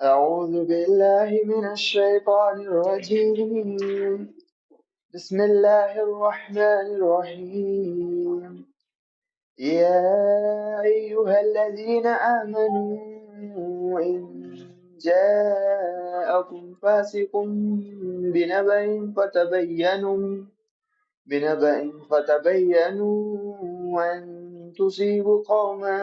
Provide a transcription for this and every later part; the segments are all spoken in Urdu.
أعوذ بالله من الشيطان الرجيم. بسم الله الرحمن الرحيم. يا أيها الذين آمنوا إن جاءكم فاسق بنبأ فتبينوا أن تصيبوا قوما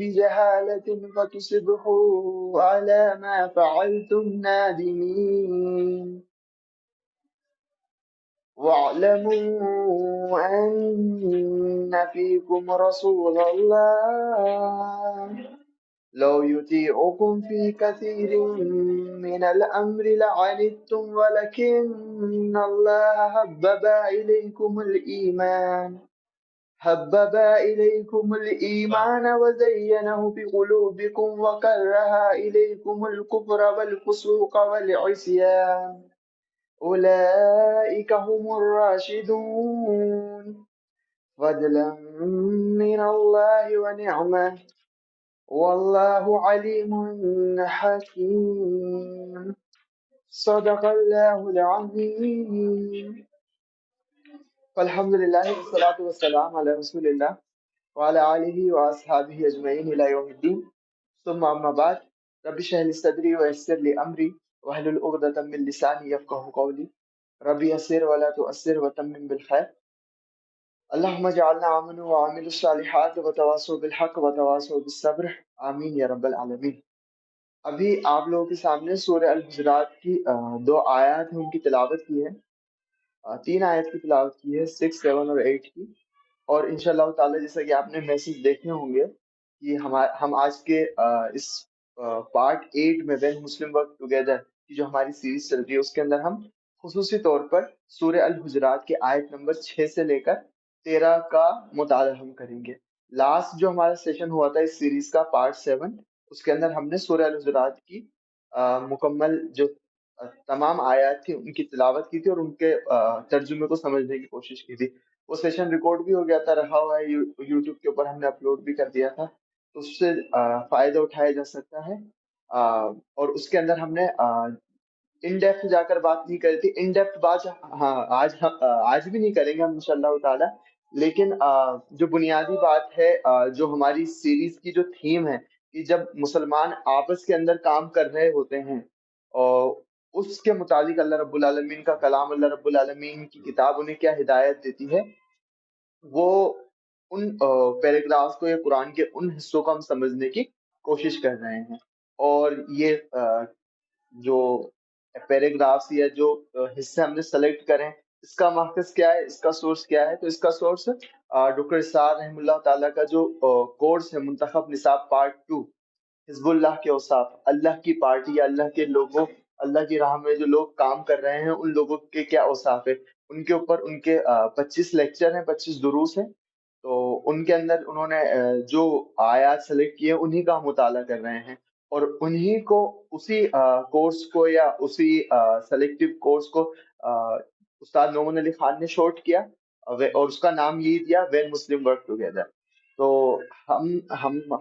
بجهالة فتصبحوا على ما فعلتم نادمين. واعلموا أن فيكم رسول الله لو يطيعكم في كثير من الأمر لعنتم ولكن الله حبب إليكم الإيمان وزينه في قلوبكم وكره إليكم الكفر والفسوق والعصيان أولئك هم الراشدون فضلا من الله ونعمة والله عليم حكيم. صدق الله العظيم. فالحمد لله والصلاة والسلام على رسول الله وعلى آله وأصحابه أجمعين إلى يوم الدين. ثم أما بعد. رب اشرح لي صدري ويسر لي أمري واحلل عقدة من لساني يفقهوا قولي. رب يسر ولا تؤثر وتمم بالخير. اللهم اجعلنا آمنوا وعملوا الصالحات وتواصوا بالحق وتواصوا بالصبر. آمین یا رب العالمین. ابھی آپ لوگوں کے سامنے سورہ الحجرات کی دو آیات ہیں، ان کی تلاوت کی ہے. تین آیت کی تلاوت کی ہے، 6، 7 اور 8 کی. اور انشاءاللہ تعالی جیسا کہ آپ نے میسج دیکھے ہوں گے کہ ہم آج کے اس پارٹ 8 میں وین مسلم ورک ٹوگیدر کی جو ہماری سیریز چل رہی ہے، اس کے اندر ہم خصوصی طور پر سورہ الحجرات کے آیت نمبر 6 سے لے کر 13 کا مطالعہ ہم کریں گے. لاسٹ جو ہمارا سیشن ہوا تھا اس سیریز کا پارٹ 7، اس کے اندر ہم نے سورہ الحجرات کی مکمل جو تمام آیات تھی ان کی تلاوت کی تھی اور ان کے ترجمے کو سمجھنے کی کوشش کی تھی. وہ سیشن ریکارڈ بھی ہو گیا تھا، رہا ہوا ہے یوٹیوب کے اوپر، ہم نے اپلوڈ بھی کر دیا تھا، تو اس سے فائدہ اٹھایا جا سکتا ہے. اور اس کے اندر ہم نے ان ڈیپتھ جا کر بات نہیں کری تھی. ان ڈیپتھ بات ہاں آج بھی نہیں کریں گے ہم انشاءاللہ تعالی. لیکن جو بنیادی بات ہے، جو ہماری سیریز کی جو تھیم ہے کہ جب مسلمان آپس کے اندر کام کر رہے ہوتے ہیں اور اس کے مطابق اللہ رب العالمین کا کلام، اللہ رب العالمین کی کتاب انہیں کیا ہدایت دیتی ہے، وہ ان پیراگرافس کو یا قرآن کے ان حصوں کو ہم سمجھنے کی کوشش کر رہے ہیں. اور یہ جو پیراگرافس یا جو حصے ہم نے سلیکٹ کریں، اس کا ماخذ کیا ہے، اس کا سورس کیا ہے؟ تو اس کا سورس ڈاکٹر اسرار رحم اللہ تعالیٰ کا جو کورس ہے منتخب نصاب پارٹ 2، حزب اللہ کے اوصاف، اللہ کی پارٹی یا اللہ کے لوگوں، اللہ کی راہ میں جو لوگ کام کر رہے ہیں ان لوگوں کے کیا اوصاف ہے، ان کے اوپر ان کے 25 لیکچر ہیں، 25 دروس ہیں. تو ان کے اندر انہوں نے جو آیات سلیکٹ کیے انہی کا ہم مطالعہ کر رہے ہیں، اور انہی کو اسی کورس کو یا اسی سلیکٹو کورس کو استاد نعمان علی خان نے شارٹ کیا، اور اس کا نام یہی دیا وین مسلم ورک ٹوگیدر. تو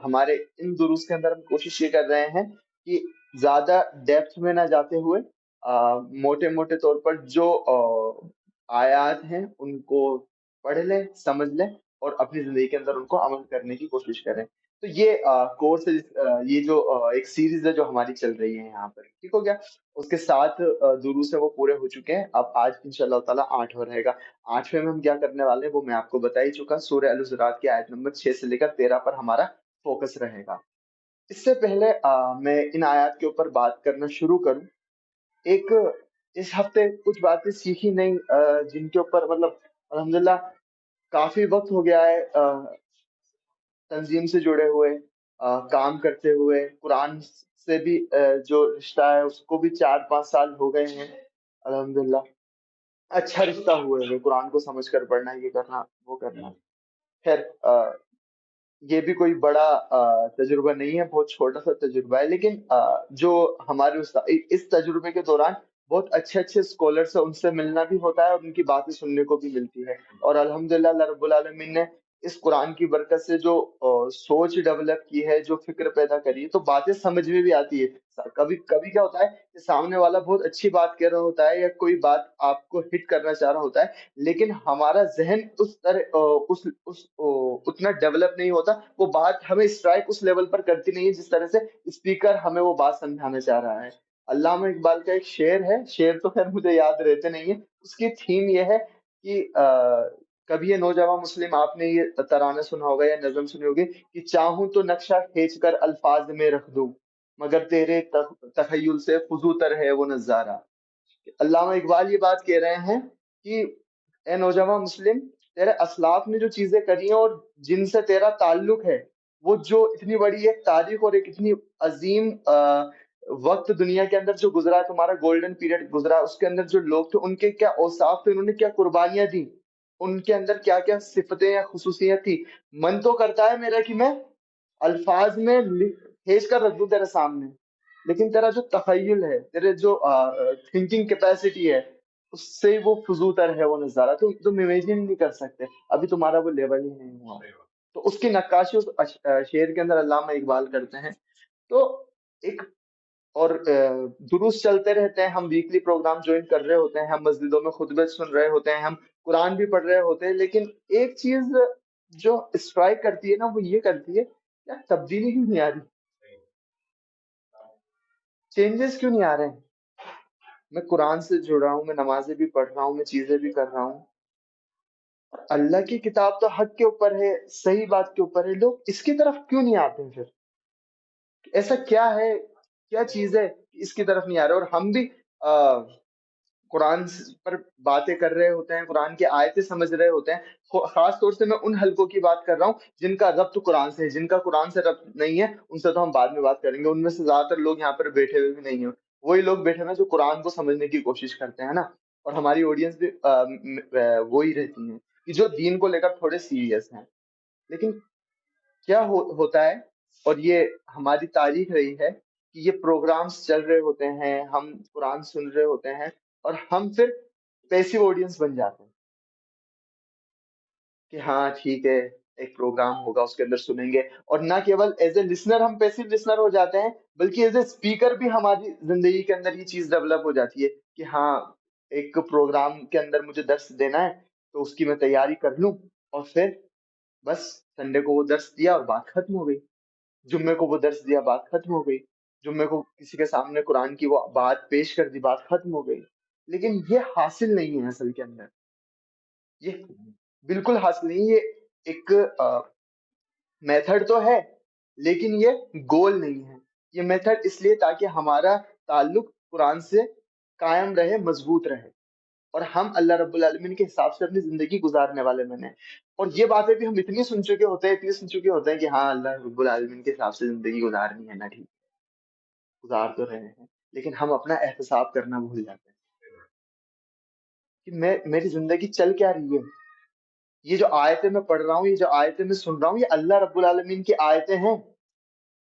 ہمارے ان دروس کے اندر ہم کوشش یہ کر رہے ہیں کہ زیادہ ڈیپتھ میں نہ جاتے ہوئے موٹے موٹے طور پر جو آیات ہیں ان کو پڑھ لیں، سمجھ لیں اور اپنی زندگی کے اندر ان کو عمل کرنے کی کوشش کریں. تو یہ کورس ہے، یہ جو ایک سیریز ہے جو ہماری چل رہی ہے یہاں پر، ٹھیک ہو گیا. اس کے ساتھ دروس ہیں وہ پورے ہو چکے ہیں. اب آج انشاءاللہ تعالیٰ 8واں رہے گا. 8ویں میں ہم کیا کرنے والے ہیں وہ میں آپ کو بتا ہی چکا. سورہ الحجرات کی آیت نمبر 6 سے لے کر 13 پر ہمارا فوکس رہے گا. اس سے پہلے میں ان آیات کے اوپر بات کرنا شروع کروں، ایک اس ہفتے کچھ باتیں سیکھی نہیں جن کے اوپر مطلب الحمدللہ کافی وقت ہو گیا ہے تنظیم سے جڑے ہوئے، کام کرتے ہوئے. قرآن سے بھی جو رشتہ ہے اس کو بھی 4-5 سال ہو گئے ہیں الحمدللہ. اچھا رشتہ ہوئے ہوئے، قرآن کو سمجھ کر پڑھنا، یہ کرنا وہ کرنا. خیر یہ بھی کوئی بڑا تجربہ نہیں ہے، بہت چھوٹا سا تجربہ ہے، لیکن جو ہمارے اس تجربے کے دوران بہت اچھے اچھے اسکالرس ہیں، ان سے ملنا بھی ہوتا ہے اور ان کی باتیں سننے کو بھی ملتی ہے۔ اور الحمدللہ اللہ رب العالمین نے اس قرآن کی برکت سے جو سوچ ڈیولپ کی ہے، جو فکر پیدا کری ہے، تو باتیں سمجھ میں بھی آتی ہے۔ کبھی کبھی کیا ہوتا ہے کہ سامنے والا بہت اچھی بات کہہ رہا ہوتا ہے، یا کوئی بات آپ کو ہٹ کرنا چاہ رہا ہوتا ہے، لیکن ہمارا ذہن اس طرح اتنا ڈیولپ نہیں ہوتا، وہ بات ہمیں اسٹرائک اس لیول پر کرتی نہیں ہے جس طرح سے اسپیکر ہمیں وہ بات سمجھانا چاہ رہا ہے۔ علامہ اقبال کا ایک شعر ہے، شعر تو خیر مجھے یاد رہتے نہیں ہے، اس کی تھیم یہ ہے کہ کبھی یہ نوجوان مسلم آپ نے یہ ترانہ سنا ہوگا یا نظم سنی ہوگی کہ چاہوں تو نقشہ کھینچ کر الفاظ میں رکھ دوں، مگر تیرے تخیل سے فزو تر ہے وہ نظارہ۔ علامہ اقبال یہ بات کہہ رہے ہیں کہ اے نوجوان مسلم، تیرے اسلاف نے جو چیزیں کری ہیں اور جن سے تیرا تعلق ہے، وہ جو اتنی بڑی ایک تاریخ اور ایک اتنی عظیم وقت دنیا کے اندر جو گزرا ہے، تمہارا گولڈن پیریڈ گزرا، اس کے اندر جو لوگ تھے ان کے کیا اوصاف تھے، انہوں نے کیا قربانیاں دی، ان کے اندر کیا کیا صفتیں یا خصوصیت تھی۔ من تو کرتا ہے میرا کہ میں الفاظ میں کھینچ کر رکھ دوں تیرے سامنے، لیکن تیرا جو تخیل ہے، تیرے جو تھنکنگ کیپیسٹی ہے، اس سے وہ فضو تر ہے وہ نظارہ، تو تم امیجن نہیں کر سکتے، ابھی تمہارا وہ لیول ہی نہیں ہوا۔ تو اس کی نقاشی اس شعر کے اندر علامہ اقبال کرتے ہیں۔ تو ایک اور دروس چلتے رہتے ہیں، ہم ویکلی پروگرام جوائن کر رہے ہوتے ہیں، ہم مسجدوں میں خطبے سن رہے ہوتے ہیں، ہم قرآن بھی پڑھ رہے ہوتے ہیں، لیکن ایک چیز جو اسٹرائک کرتی ہے نا، وہ یہ کرتی ہے یار تبدیلی کیوں نہیں آ رہی، چینجز کیوں نہیں آ رہے ہیں؟ میں قرآن سے جڑ رہا ہوں، میں نمازیں بھی پڑھ رہا ہوں، میں چیزیں بھی کر رہا ہوں، اللہ کی کتاب تو حق کے اوپر ہے، صحیح بات کے اوپر ہے، لوگ اس کی طرف کیوں نہیں آتے ہیں؟ پھر ایسا کیا ہے، کیا چیز ہے کہ اس کی طرف نہیں آ رہے؟ اور ہم بھی قرآن پر باتیں کر رہے ہوتے ہیں، قرآن کی آیتیں سمجھ رہے ہوتے ہیں، خاص طور سے میں ان حلقوں کی بات کر رہا ہوں جن کا ربط قرآن سے ہے، جن کا قرآن سے ربط نہیں ہے ان سے تو ہم بعد میں بات کریں گے، ان میں سے زیادہ تر لوگ یہاں پر بیٹھے ہوئے بھی نہیں ہیں، وہی لوگ بیٹھے ہوئے ہیں جو قرآن کو سمجھنے کی کوشش کرتے ہیں نا، اور ہماری آڈینس بھی وہی رہتی ہیں کہ جو دین کو لے کر تھوڑے سیریس ہیں۔ لیکن کیا ہوتا ہے، اور یہ ہماری تاریخ رہی ہے کہ یہ پروگرامز چل رہے ہوتے ہیں، ہم قرآن سن رہے ہوتے ہیں، اور ہم پھر پیسو آڈینس بن جاتے ہیں کہ ہاں ٹھیک ہے، ایک پروگرام ہوگا اس کے اندر سنیں گے، اور نہ کیول ایز اے لسنر ہم پیسو لسنر ہو جاتے ہیں، بلکہ ایز اے اسپیکر بھی ہماری زندگی کے اندر یہ چیز ڈیولپ ہو جاتی ہے کہ ہاں ایک پروگرام کے اندر مجھے درس دینا ہے تو اس کی میں تیاری کر لوں، اور پھر بس سنڈے کو وہ درس دیا اور بات ختم ہو گئی، جمعے کو وہ درس دیا بات ختم ہو گئی، جمعے کو کسی کے سامنے قرآن کی وہ بات پیش کر دی بات ختم ہو گئی۔ لیکن یہ حاصل نہیں ہے اصل کے اندر، یہ بالکل حاصل نہیں، یہ ایک میتھڈ تو ہے لیکن یہ گول نہیں ہے۔ یہ میتھڈ اس لیے تاکہ ہمارا تعلق قرآن سے قائم رہے، مضبوط رہے، اور ہم اللہ رب العالمین کے حساب سے اپنی زندگی گزارنے والے بنے۔ اور یہ باتیں بھی ہم اتنی سن چکے ہوتے ہیں، اتنی سن چکے ہوتے ہیں کہ ہاں اللہ رب العالمین کے حساب سے زندگی گزارنی ہے نا، ٹھیک گزار تو رہے ہیں، لیکن ہم اپنا احتساب کرنا بھول جاتے ہیں کہ میری زندگی چل کیا رہی ہے، یہ جو آیتیں میں پڑھ رہا ہوں، یہ جو آیتیں میں سن رہا ہوں، یہ اللہ رب العالمین کی آیتیں ہیں۔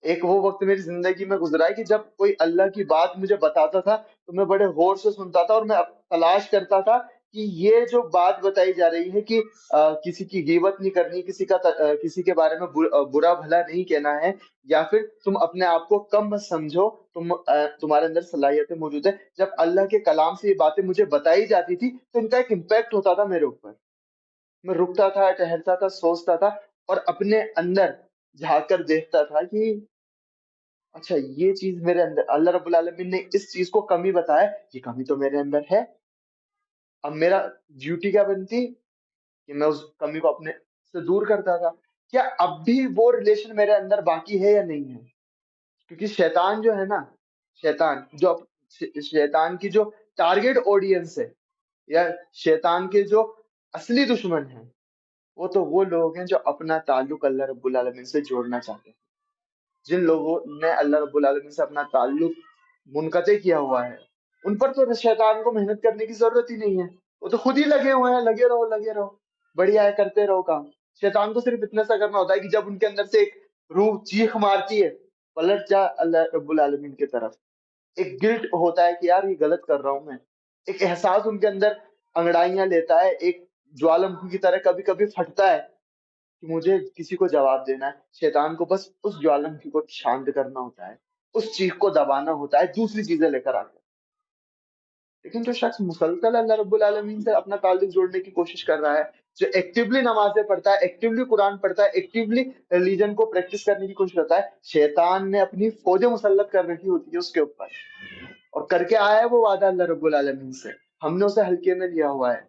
ایک وہ وقت میری زندگی میں گزرا ہے کہ جب کوئی اللہ کی بات مجھے بتاتا تھا تو میں بڑے غور سے سنتا تھا، اور میں تلاش کرتا تھا کہ یہ جو بات بتائی جا رہی ہے کہ کسی کی غیبت نہیں کرنی، کسی کے بارے میں برا بھلا نہیں کہنا ہے، یا پھر تم اپنے آپ کو کم مت سمجھو، تمہارے اندر صلاحیتیں موجود ہیں، جب اللہ کے کلام سے یہ باتیں مجھے بتائی جاتی تھی تو ان کا ایک امپیکٹ ہوتا تھا میرے اوپر۔ میں رکتا تھا، ٹہرتا تھا، سوچتا تھا، اور اپنے اندر جھانک کر دیکھتا تھا کہ اچھا یہ چیز میرے اندر اللہ رب العالمین نے اس چیز کو کمی بتایا، یہ کمی تو میرے اندر ہے، اب میرا ڈیوٹی کیا بنتی کہ میں اس کمی کو اپنے سے دور کرتا تھا۔ کیا اب بھی وہ ریلیشن میرے اندر باقی ہے یا نہیں ہے؟ کیونکہ شیطان جو ہے نا، شیطان جو شیطان کی جو ٹارگیٹ آڈینس ہے، یا شیطان کے جو اصلی دشمن ہیں، وہ تو وہ لوگ ہیں جو اپنا تعلق اللہ رب العالمین سے جوڑنا چاہتے ہیں۔ جن لوگوں نے اللہ رب العالمین سے اپنا تعلق منقطع کیا ہوا ہے، ان پر تو شیطان کو محنت کرنے کی ضرورت ہی نہیں ہے، وہ تو خود ہی لگے ہوئے ہیں، لگے رہو لگے رہو، بڑھیا ہے، کرتے رہو کام۔ شیطان کو صرف اتنا سا کرنا ہوتا ہے کہ جب ان کے اندر سے ایک روح چیخ مارتی ہے، پلٹ جا اللہ رب العالمین کی طرف. ایک گلٹ ہوتا ہے کہ یار یہ غلط کر رہا ہوں میں، ایک احساس ان کے اندر انگڑائیاں لیتا ہے، ایک جوالم کی طرح کبھی کبھی پھٹتا ہے کہ مجھے کسی کو جواب دینا ہے. شیطان کو بس اس جوالم کو شانت کرنا ہوتا ہے، اس چیخ کو دبانا ہوتا ہے دوسری چیزیں لے کر آ کر. لیکن جو شخص مسلسل اللہ رب العالمین سے اپنا تعلق جوڑنے کی کوشش کر رہا ہے، جو ایکٹیولی نمازیں پڑھتا ہے، ایکٹیولی قرآن پڑھتا ہے، ایکٹیولی ریلیجن کو پریکٹس کرنے کی کوشش کرتا ہے، شیطان نے اپنی فوجیں مسلط کر رکھی ہوتی ہے اس کے اوپر، اور کر کے آیا ہے وہ وعدہ اللہ رب العالمین سے. ہم نے اسے ہلکے میں لیا ہوا ہے.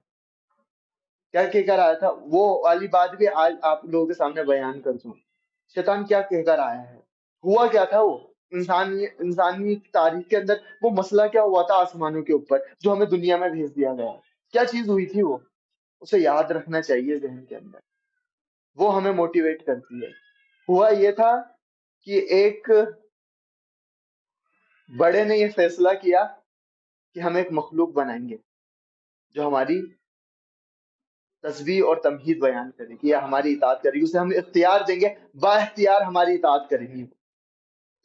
کیا کہہ کر آیا تھا وہ والی بات بھی آج آپ لوگوں کے سامنے بیان کر دوں. شیطان کیا کہہ کر آیا ہے، ہوا کیا تھا وہ انسانی تاریخ کے اندر، وہ مسئلہ کیا ہوا تھا آسمانوں کے اوپر جو ہمیں دنیا میں بھیج دیا گیا. کیا چیز ہوئی تھی وہ، اسے یاد رکھنا چاہیے ذہن کے اندر، وہ ہمیں موٹیویٹ کرتی ہے. ہوا یہ تھا کہ ایک بڑے نے یہ فیصلہ کیا کہ ہم ایک مخلوق بنائیں گے جو ہماری تسبیح اور تمہید بیان کرے گی یا ہماری اطاعت کرے گی، اسے ہم اختیار دیں گے، با اختیار ہماری اطاعت کرے گی.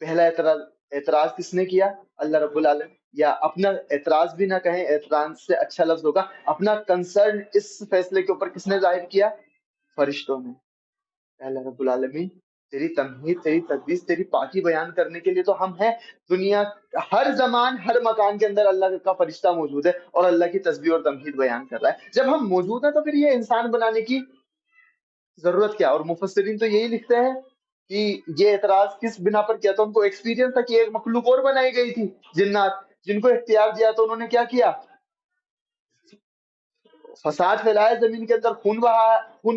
پہلا اعتراض کس نے کیا؟ اللہ رب العالمین. یا اپنا اعتراض بھی نہ کہیں، اعتراض سے اچھا لفظ ہوگا، اپنا کنسرن اس فیصلے کے اوپر کس نے ظاہر کیا؟ فرشتوں نے. اللہ رب العالمین تیری تمہید، تیری تقدیس، تیری پاکی بیان کرنے کے لیے تو ہم ہیں. دنیا ہر زمان ہر مکان کے اندر اللہ کا فرشتہ موجود ہے اور اللہ کی تسبیح اور تمہید بیان کر رہا ہے. جب ہم موجود ہیں تو پھر یہ انسان بنانے کی ضرورت کیا؟ اور مفسرین تو یہی لکھتے ہیں کہ یہ اعتراض کس بنا پر کیا تھا؟ ان کو ایکسپیرینس تھا کہ ایک مخلوق اور بنائی گئی تھی، جنات، جن کو اختیار دیا تو انہوں نے کیا کیا؟ فساد پھیلایا زمین کے اندر، خون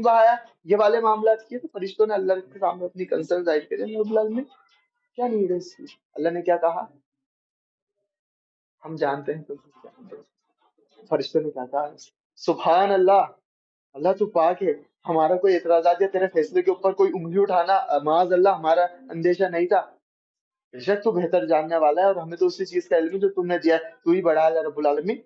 بہایا، یہ والے معاملات کیے. تو فرشتوں نے اللہ کے سامنے اپنی کنسرن ظاہر کری. اللہ رب العالمین کیا نہیں ہے اس کی. اللہ نے کیا کہا ہم جانتے ہیں. تو فرشتوں نے کہا تھا سبحان اللہ، اللہ تو پاک ہے، ہمارا کوئی اعتراضات یا تیرے فیصلے کے اوپر کوئی انگلی اٹھانا معاذ اللہ ہمارا اندیشہ نہیں تھا. بے شک تو بہتر جاننے والا ہے، اور ہمیں تو اسی چیز کا علم ہے جو تم نے دیا ہے، تو ہی بڑا ہے. اللہ رب العالمین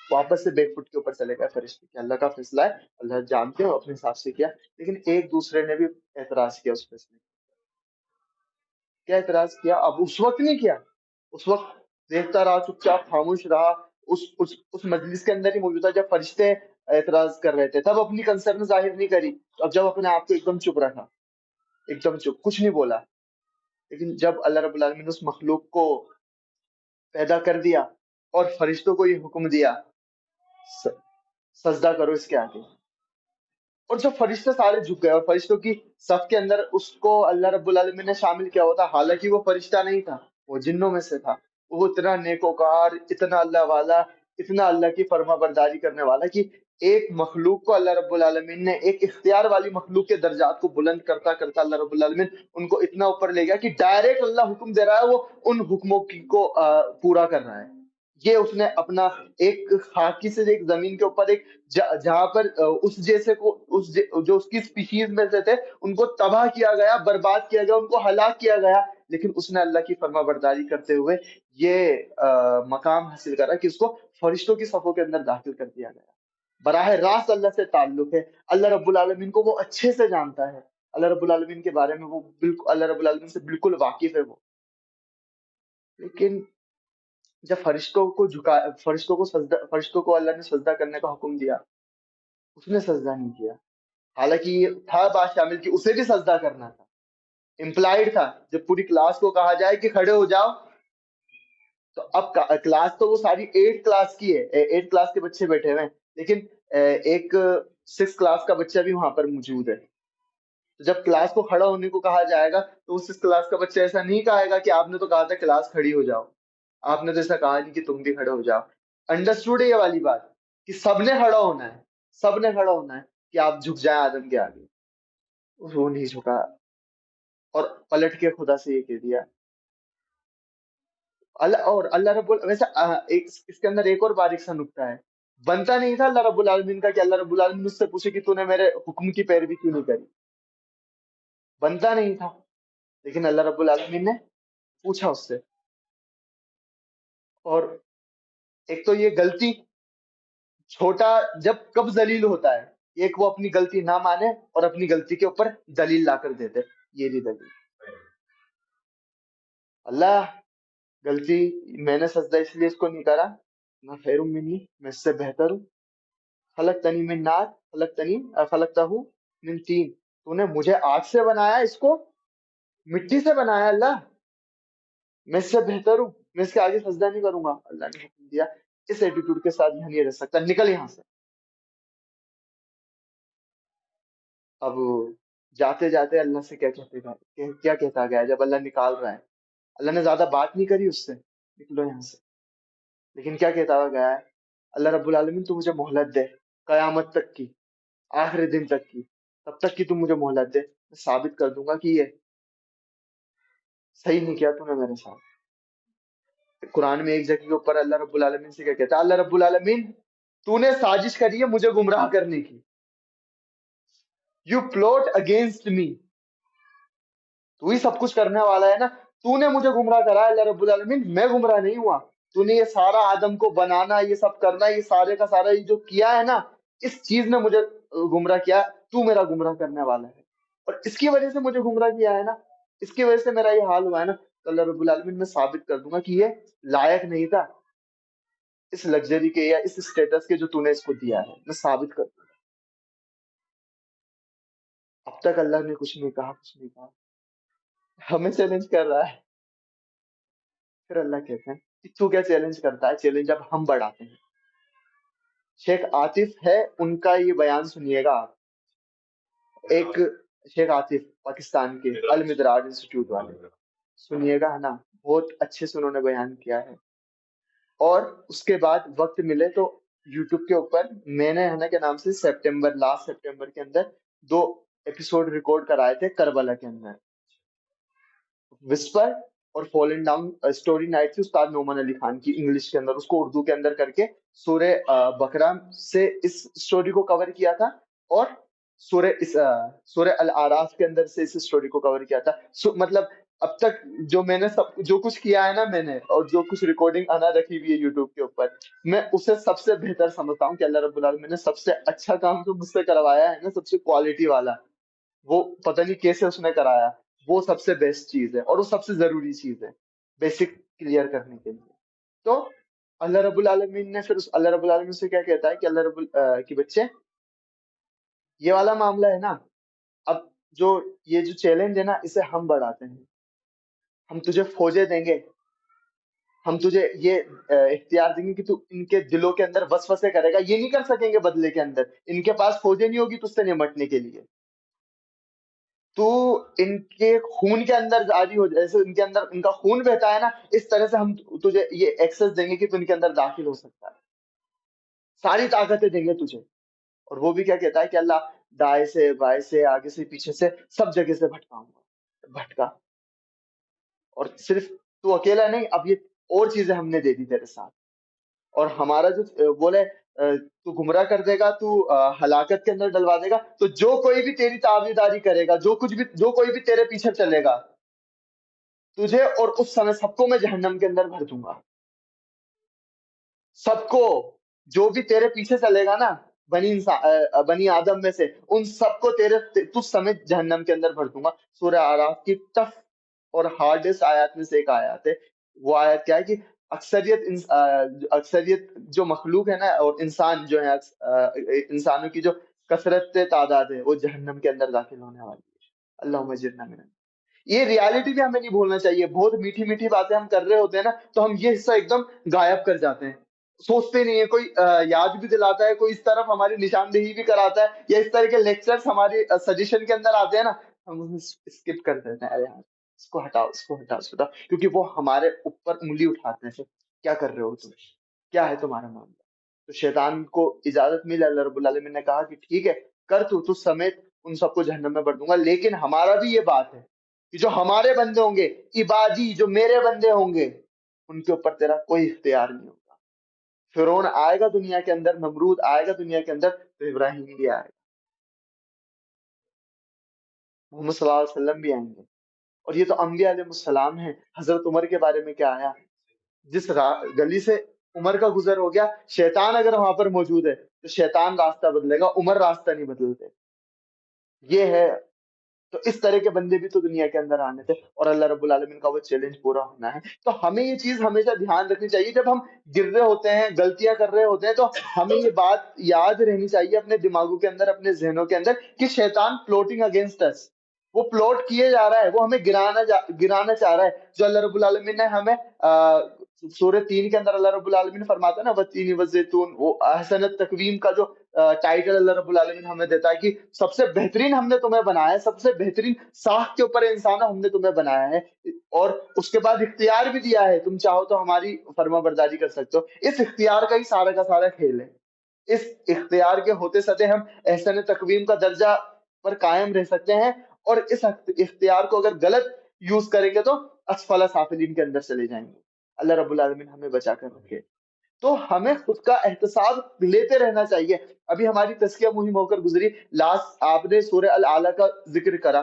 واپس سے بیک فٹ کے اوپر چلے گئے فرشتے کہ اللہ کا فیصلہ ہے، اللہ جانتے ہو، اپنے حساب سے کیا. لیکن ایک دوسرے نے بھی اعتراض کیا اس فیصلے. کیا اعتراض کیا؟ اب اس وقت نہیں کیا، اس وقت دیکھتا رہا، چپ چاپ خاموش رہا، اس مجلس کے اندر ہی موجود تھا جب فرشتے اعتراض کر رہے تھے، تب اپنی کنسرن ظاہر نہیں کری. اب جب اپنے آپ کو ایک دم چپ رکھا، ایک دم چپ، کچھ نہیں بولا. لیکن جب اللہ رب العالمین نے اس مخلوق کو پیدا کر دیا اور فرشتوں کو یہ حکم دیا س- سجدہ کرو اس کے آگے، اور جب فرشتے سارے جھک گئے اور فرشتوں کی صف کے اندر اس کو اللہ رب العالمین نے شامل کیا ہوتا، حالانکہ وہ فرشتہ نہیں تھا، وہ جنوں میں سے تھا. وہ اتنا نیکوکار، اتنا اللہ والا، اتنا اللہ کی فرما برداری کرنے والا کہ ایک مخلوق کو اللہ رب العالمین نے، ایک اختیار والی مخلوق کے درجات کو بلند کرتا کرتا اللہ رب العالمین ان کو اتنا اوپر لے گیا کہ ڈائریکٹ اللہ حکم دے رہا ہے، وہ ان حکموں کو پورا کر رہا ہے. یہ اس نے اپنا ایک خاکی سے ایک زمین کے اوپر ایک جہاں پر اس جیسے کو جو اس کی سپیشیز میں سے تھے ان کو تباہ کیا گیا، برباد کیا گیا، ان کو ہلاک کیا گیا. لیکن اس نے اللہ کی فرما برداری کرتے ہوئے یہ مقام حاصل کرا کہ اس کو فرشتوں کی صفوں کے اندر داخل کر دیا گیا. براہ راست اللہ سے تعلق ہے، اللہ رب العالمین کو وہ اچھے سے جانتا ہے، اللہ رب العالمین کے بارے میں وہ بالکل، اللہ رب العالمین سے بالکل واقف ہے وہ. لیکن جب فرشتوں کو اللہ نے سجدہ کرنے کا حکم دیا، اس نے سجدہ نہیں کیا. حالانکہ یہ تھا بات شامل کہ اسے بھی سجدہ کرنا تھا، امپلائڈ تھا. جب پوری کلاس کو کہا جائے کہ کھڑے ہو جاؤ، تو اب کلاس تو وہ ساری 8 کلاس کی ہے، 8 کلاس کے بچے بیٹھے ہوئے ہیں، لیکن ایک 6 کلاس کا بچہ بھی وہاں پر موجود ہے. تو جب کلاس کو کھڑا ہونے کو کہا جائے گا تو اس کلاس کا بچہ ایسا نہیں کہے گا کہ آپ نے تو کہا تھا کلاس کھڑی ہو جاؤ، آپ نے تو ایسا کہا نہیں کہ تم بھی کھڑے ہو جاؤ. انڈرسٹوڈ ہے یہ والی بات کہ سب نے کھڑا ہونا ہے، سب نے کھڑا ہونا ہے کہ آپ جھک جائیں آدم کے آگے. وہ نہیں جھکا اور پلٹ کے خدا سے یہ کہہ دیا. اور اللہ ویسے اس کے اندر ایک اور باریک سا نکتہ ہے. بنتا نہیں تھا اللہ رب العالمین کا کہ اللہ رب العالمین اس سے پوچھے کہ تو نے میرے حکم کی پیروی کیوں نہیں کری، بنتا نہیں تھا. لیکن اللہ رب العالمین نے پوچھا اس سے. اور ایک تو یہ غلطی، چھوٹا جب کب ذلیل ہوتا ہے ایک وہ اپنی غلطی نہ مانے اور اپنی غلطی کے اوپر دلیل لا کر دیتے، یہ رہی دلیل. اللہ غلطی، میں نے سجدہ اس لیے اس کو نہیں کرا، نہ خیر منی، میں اس سے بہتر ہوں. خلقتنی من نار خلقتہ من طین، تو نے مجھے آگ سے بنایا، اس کو مٹی سے بنایا. اللہ میں اس سے بہتر ہوں، میں اس کے آگے سجدہ نہیں کروں گا. اللہ نے حکم دیا اس ایٹیٹیوڈ کے ساتھ یہاں نہیں رہ سکتا، نکل یہاں سے. اب جاتے جاتے اللہ سے کیا کہتا گیا جب اللہ نکال رہا ہے؟ اللہ نے زیادہ بات نہیں کری اس سے، نکلو یہاں سے. لیکن کیا کہتا ہوا گیا ہے؟ اللہ رب العالمین تو مجھے مہلت دے قیامت تک کی، آخری دن تک کی، تب تک کی تم مجھے مہلت دے، میں ثابت کر دوں گا کہ یہ صحیح نہیں کیا تو نے میرے ساتھ. قرآن میں ایک جگہ کے اوپر اللہ رب العالمین سے کیا کہتا ہے؟ اللہ رب العالمین تو نے سازش کری ہے مجھے گمراہ کرنے کی، یو پلاٹ اگینسٹ می، تو ہی سب کچھ کرنے والا ہے نا. تو نے مجھے گمراہ کرا ہے اللہ رب العالمین، میں گمراہ نہیں ہوا. تو نے یہ سارا آدم کو بنانا، یہ سب کرنا، یہ سارے کا سارا یہ جو کیا ہے نا، اس چیز نے مجھے گمراہ کیا. تو میرا گمراہ کرنے والا ہے، اور اس کی وجہ سے مجھے گمراہ کیا ہے نا، اس کی وجہ سے میرا یہ حال ہوا ہے نا. تو اللہ رب العالمین میں ثابت کر دوں گا کہ یہ لائق نہیں تھا اس لگژری کے یا اس اسٹیٹس کے جو تو نے اس کو دیا ہے، میں ثابت کر دوں گا. اب تک اللہ نے کچھ نہیں کہا، کچھ نہیں کہا، ہمیں چیلنج کر رہا ہے. پھر اللہ کہتے ہیں کہ تو کیا چیلنج کرتا ہے؟ چیلنج اب ہم بڑھاتے ہیں. شیخ عاطف ہے ان کا یہ بیان سنیے گا آپ. ایک شیخ عاطف پاکستان کے المدراج انسٹیٹیوٹ والے، سنیے گا ہے نا، بہت اچھے سے انہوں نے بیان کیا ہے. اور اس کے بعد وقت ملے تو یوٹیوب کے اوپر میں نے ہے نا کے نام سے لاسٹ سپٹمبر کے اندر 2 ایپیسوڈ ریکارڈ کرائے تھے کربلا کے اندر. وسپر اور فالن ڈاؤن اسٹوری نائٹ تھی استاد نعمان علی خان کی، انگلش کے اندر، اس کو اردو کے اندر کر کے سورہ بقرہ سے اس اسٹوری کو کور کیا تھا، اور سورہ الاعراف کے اندر سے اس اسٹوری کو کور کیا تھا. مطلب اب تک جو میں نے جو کچھ کیا ہے نا میں نے، اور جو کچھ ریکارڈنگ انا رکھی ہوئی ہے یوٹیوب کے اوپر، میں اسے سب سے بہتر سمجھتا ہوں کہ اللہ رب العالمین نے سب سے اچھا کام جو مجھ سے کروایا ہے نا، سب سے کوالٹی والا، وہ پتہ نہیں کیسے اس نے کرایا، وہ سب سے بیسٹ چیز ہے اور وہ سب سے ضروری چیز ہے بیسک کلیئر کرنے کے لیے. تو اللہ رب العالمین نے پھر اللہ رب العالمین سے کیا کہتا ہے کہ اللہ کہ بچے یہ والا معاملہ ہے نا، اب جو یہ جو چیلنج ہے نا اسے ہم بڑھاتے ہیں، ہم تجھے فوجیں دیں گے، ہم تجھے یہ اختیار دیں گے کہ تو ان کے دلوں کے اندر وسوسے کرے گا، یہ نہیں کر سکیں گے بدلے کے اندر، ان کے پاس فوجیں نہیں ہوگی تجھ سے نمٹنے کے لیے. تو ان کے خون کے اندر جاری ہو جیسے ان کے اندر ان کا خون بہتا ہے نا، اس طرح سے ہم تجھے یہ ایکسس دیں گے کہ تو ان کے اندر داخل ہو سکتا ہے، ساری طاقتیں دیں گے تجھے. اور وہ بھی کیا کہتا ہے کہ اللہ دائیں سے بائیں سے آگے سے پیچھے سے سب جگہ سے بھٹکاؤں گا، بھٹکا. اور صرف تو اکیلا نہیں، اب یہ اور چیزیں ہم نے دے دی تیرے ساتھ. اور ہمارا جو بولے تو گمراہ کر دے گا، تو ہلاکت کے اندر ڈلوا دے گا، تو جو کوئی بھی تیری تابعداری کرے گا، جو کوئی بھی تیرے پیچھے چلے گا، تجھے اور اس سمے سب کو میں جہنم کے اندر بھر دوں گا. سب کو، جو بھی تیرے پیچھے چلے گا نا، بنی آدم میں سے، ان سب کو تجھ سمیت جہنم کے اندر بھر دوں گا. سورہ اعراف کی ٹف اور ہارڈسٹ آیات میں سے ایک آیات ہے. وہ آیت کیا ہے کہ اکثریت جو مخلوق ہے نا، اور انسان جو ہے، انسانوں کی جو کثرت تعداد ہے، وہ جہنم کے اندر داخل ہونے والی ہے. اللہم اجرنا من النار. یہ ریالٹی بھی ہمیں نہیں بھولنا چاہیے. بہت میٹھی میٹھی باتیں ہم کر رہے ہوتے ہیں نا، تو ہم یہ حصہ ایک دم غائب کر جاتے ہیں، سوچتے نہیں ہے. کوئی یاد بھی دلاتا ہے، کوئی اس طرف ہماری نشاندہی بھی کراتا ہے، یا اس طرح کے لیکچرز ہماری سجیشن کے اندر آتے ہیں نا، ہم اسکپ کر دیتے ہیں. ارے یار اس کو ہٹاؤ، اس کو ہٹاؤ، اس کو ہٹاؤ، کیونکہ وہ ہمارے اوپر انگلی اٹھاتے ہیں. کیا کر رہے ہو تم؟ کیا ہے تمہارا معاملہ؟ تو شیطان کو اجازت ملی. اللہ رب العالمین نے کہا کہ ٹھیک ہے، کر تو سمیت ان سب کو جہنم میں بھر دوں گا، لیکن ہمارا بھی یہ بات ہے کہ جو ہمارے بندے ہوں گے، عبادی جو میرے بندے ہوں گے، ان کے اوپر تیرا کوئی اختیار نہیں ہوگا. فرعون آئے گا دنیا کے اندر، نمرود آئے گا دنیا کے اندر، تو ابراہیم بھی آئے گا، محمد صلی اللہ علیہ وسلم بھی آئیں گے. اور یہ تو انبیاء علیہ السلام ہیں. حضرت عمر کے بارے میں کیا آیا؟ جس گلی سے عمر کا گزر ہو گیا، شیطان اگر وہاں پر موجود ہے تو شیطان راستہ بدلے گا، عمر راستہ نہیں بدلتے. یہ ہے. تو اس طرح کے بندے بھی تو دنیا کے اندر آنے تھے، اور اللہ رب العالمین کا وہ چیلنج پورا ہونا ہے. تو ہمیں یہ چیز ہمیشہ دھیان رکھنی چاہیے، جب ہم گر رہے ہوتے ہیں، غلطیاں کر رہے ہوتے ہیں، تو ہمیں یہ بات یاد رہنی چاہیے اپنے دماغوں کے اندر، اپنے ذہنوں کے اندر، کہ شیطان پلوٹنگ اگینسٹ اس، وہ پلوٹ کیے جا رہا ہے، وہ ہمیں گرانا چاہ رہا ہے. جو اللہ رب العالمین نے ہمیں سورہ 3 کے اندر اللہ رب العالمین فرماتا ہے نا، وَالتِّينِ وَالزَّيْتُونِ، وہ احسن التقویم کا جو ٹائٹل اللہ رب العالمین ہمیں دیتا ہے کہ سب سے بہترین ہم نے تمہیں بنایا ہے، سب سے بہترین ساخت کے اوپر انسان ہم نے تمہیں بنایا ہے، اور اس کے بعد اختیار بھی دیا ہے، تم چاہو تو ہماری فرما برداری کر سکتے ہو. اس اختیار کا ہی سارا کا سارا کھیل ہے. اس اختیار کے ہوتے ستے ہم احسن تقویم کا درجہ پر قائم رہ سکتے ہیں، اور اس اختیار کو اگر غلط یوز کریں گے تو اسفل سافلین کے اندر چلے جائیں گے. اللہ رب العالمین ہمیں بچا کر رکھے. تو ہمیں خود کا احتساب لیتے رہنا چاہیے. ابھی ہماری تزکیہ مہم ہو کر گزری، لاسٹ آپ نے سورہ الاعلیٰ کا ذکر کرا،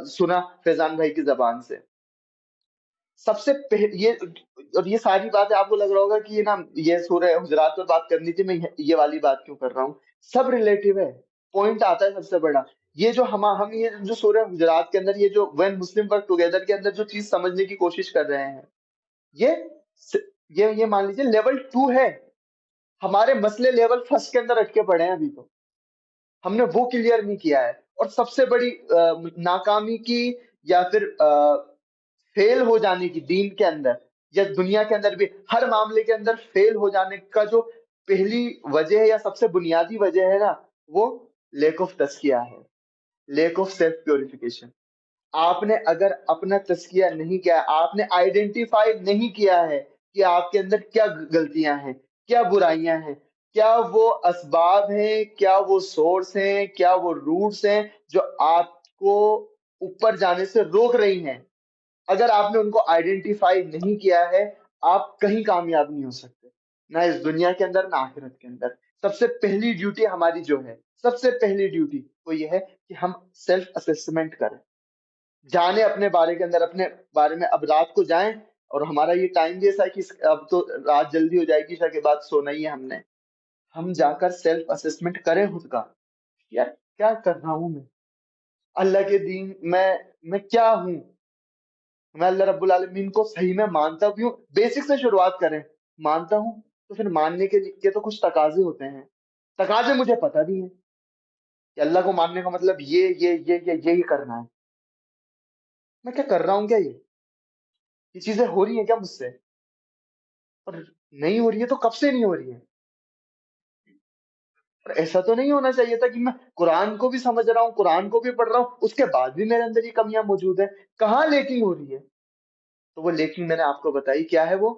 سنا فیضان بھائی کی زبان سے. سب سے یہ، اور یہ ساری باتیں آپ کو لگ رہا ہوگا کہ یہ نا یہ سورہ حجرات پر بات کرنی تھی، میں یہ والی بات کیوں کر رہا ہوں. سب ریلیٹیو ہے. پوائنٹ آتا ہے سب سے بڑا یہ جو ہم یہ جو سورہ حجرات کے اندر یہ جو وین مسلم ورک ٹوگیدر کے اندر جو چیز سمجھنے کی کوشش کر رہے ہیں، یہ یہ مان لیجیے لیول 2 ہے. ہمارے مسئلے لیول فرسٹ کے اندر اٹکے پڑے ہیں. ابھی تو ہم نے وہ کلیئر نہیں کیا ہے. اور سب سے بڑی ناکامی کی یا پھر فیل ہو جانے کی دین کے اندر یا دنیا کے اندر بھی ہر معاملے کے اندر فیل ہو جانے کا جو پہلی وجہ ہے یا سب سے بنیادی وجہ ہے نا، وہ لیک آف تزکیہ ہے، لیک آف سیلف پیوریفیکیشن. آپ نے اگر اپنا تزکیہ نہیں کیا، آپ نے آئیڈینٹیفائی نہیں کیا ہے کہ آپ کے اندر کیا غلطیاں ہیں، کیا برائیاں ہیں، کیا وہ اسباب ہیں، کیا وہ سورس ہیں، کیا وہ روٹس ہیں جو آپ کو اوپر جانے سے روک رہی ہیں، اگر آپ نے ان کو آئیڈینٹیفائی نہیں کیا ہے، آپ کہیں کامیاب نہیں ہو سکتے، نہ اس دنیا کے اندر نہ آخرت کے اندر. سب سے پہلی ڈیوٹی ہماری جو ہے، سب سے پہلی ڈیوٹی وہ یہ ہے کہ ہم سیلف اسسمنٹ کریں، جانے اپنے بارے کے اندر، اپنے بارے میں. اب رات کو جائیں، اور ہمارا یہ ٹائم بھی ایسا ہے کہ اب تو رات جلدی ہو جائے گی، عشاء کے بعد سونا ہی ہے ہم نے. ہم جا کر سیلف اسسمنٹ کریں خود کا، یار کیا کر رہا ہوں میں اللہ کے دین میں کیا ہوں، میں اللہ رب العالمین کو صحیح میں مانتا بھی ہوں. بیسک سے شروعات کریں. مانتا ہوں تو پھر ماننے کے تو کچھ تقاضے ہوتے ہیں. تقاضے مجھے پتہ بھی ہیں کہ اللہ کو ماننے کا مطلب یہی کرنا ہے. میں کیا کر رہا ہوں؟ کیا یہ چیزیں ہو رہی ہیں کیا مجھ سے؟ اور نہیں ہو رہی ہے تو کب سے نہیں ہو رہی ہے؟ اور ایسا تو نہیں ہونا چاہیے تھا کہ میں قرآن کو بھی سمجھ رہا ہوں، قرآن کو بھی پڑھ رہا ہوں، اس کے بعد بھی میرے اندر یہ کمیاں موجود ہیں. کہاں لیکنگ ہو رہی ہے؟ تو وہ لیکنگ میں نے آپ کو بتائی کیا ہے، وہ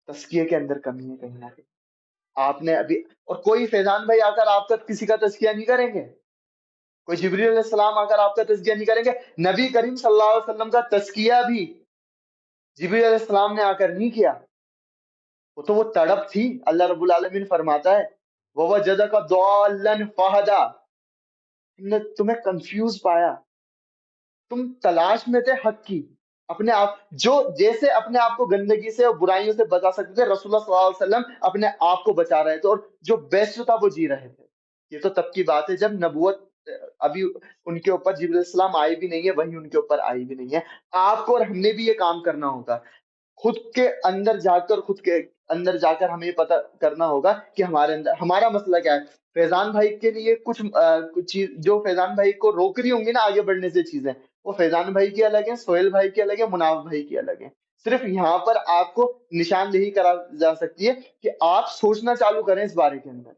تزکیے کے اندر کمی ہے کہیں نہ کہیں. آپ نے ابھی، اور کوئی فیضان بھائی آ کر آپ کا کسی کا تزکیہ نہیں کریں گے، کوئی جبریل علیہ السلام آ کر آپ کا تزکیہ نہیں کریں گے. نبی کریم صلی اللہ علیہ وسلم کا تزکیہ بھی جبریل علیہ السلام نے آ کر نہیں کیا. وہ تو وہ تڑپ تھی. اللہ رب العالمین فرماتا ہے وَوَجَدَكَ ضَالًّا فَهَدَىٰ، ہم نے تمہیں کنفیوز پایا، تم تلاش میں تھے حق کی. اپنے آپ جو جیسے اپنے آپ کو گندگی سے اور برائیوں سے بچا سکتے تھے، رسول اللہ صلی اللہ علیہ وسلم اپنے آپ کو بچا رہے تھے، اور جو بیسٹ تھا وہ جی رہے تھے. یہ تو تب کی بات ہے جب نبوت ابھی ان کے اوپر جبریل علیہ السلام آئی بھی نہیں ہے، وہی ان کے اوپر آئی بھی نہیں ہے. آپ کو اور ہم نے بھی یہ کام کرنا ہوگا. خود کے اندر جا کر، خود کے اندر جا کر ہمیں یہ پتہ کرنا ہوگا کہ ہمارے اندر ہمارا مسئلہ کیا ہے. فیضان بھائی کے لیے کچھ چیز جو فیضان بھائی کو روک رہی ہوں گی نا آگے بڑھنے سے چیزیں، وہ فیضان بھائی کی الگ ہیں، سہیل بھائی کی الگ ہے، مناف بھائی کی الگ ہے. صرف یہاں پر آپ کو نشاندہی کرا جا سکتی ہے کہ آپ سوچنا چالو کریں اس بارے کے اندر.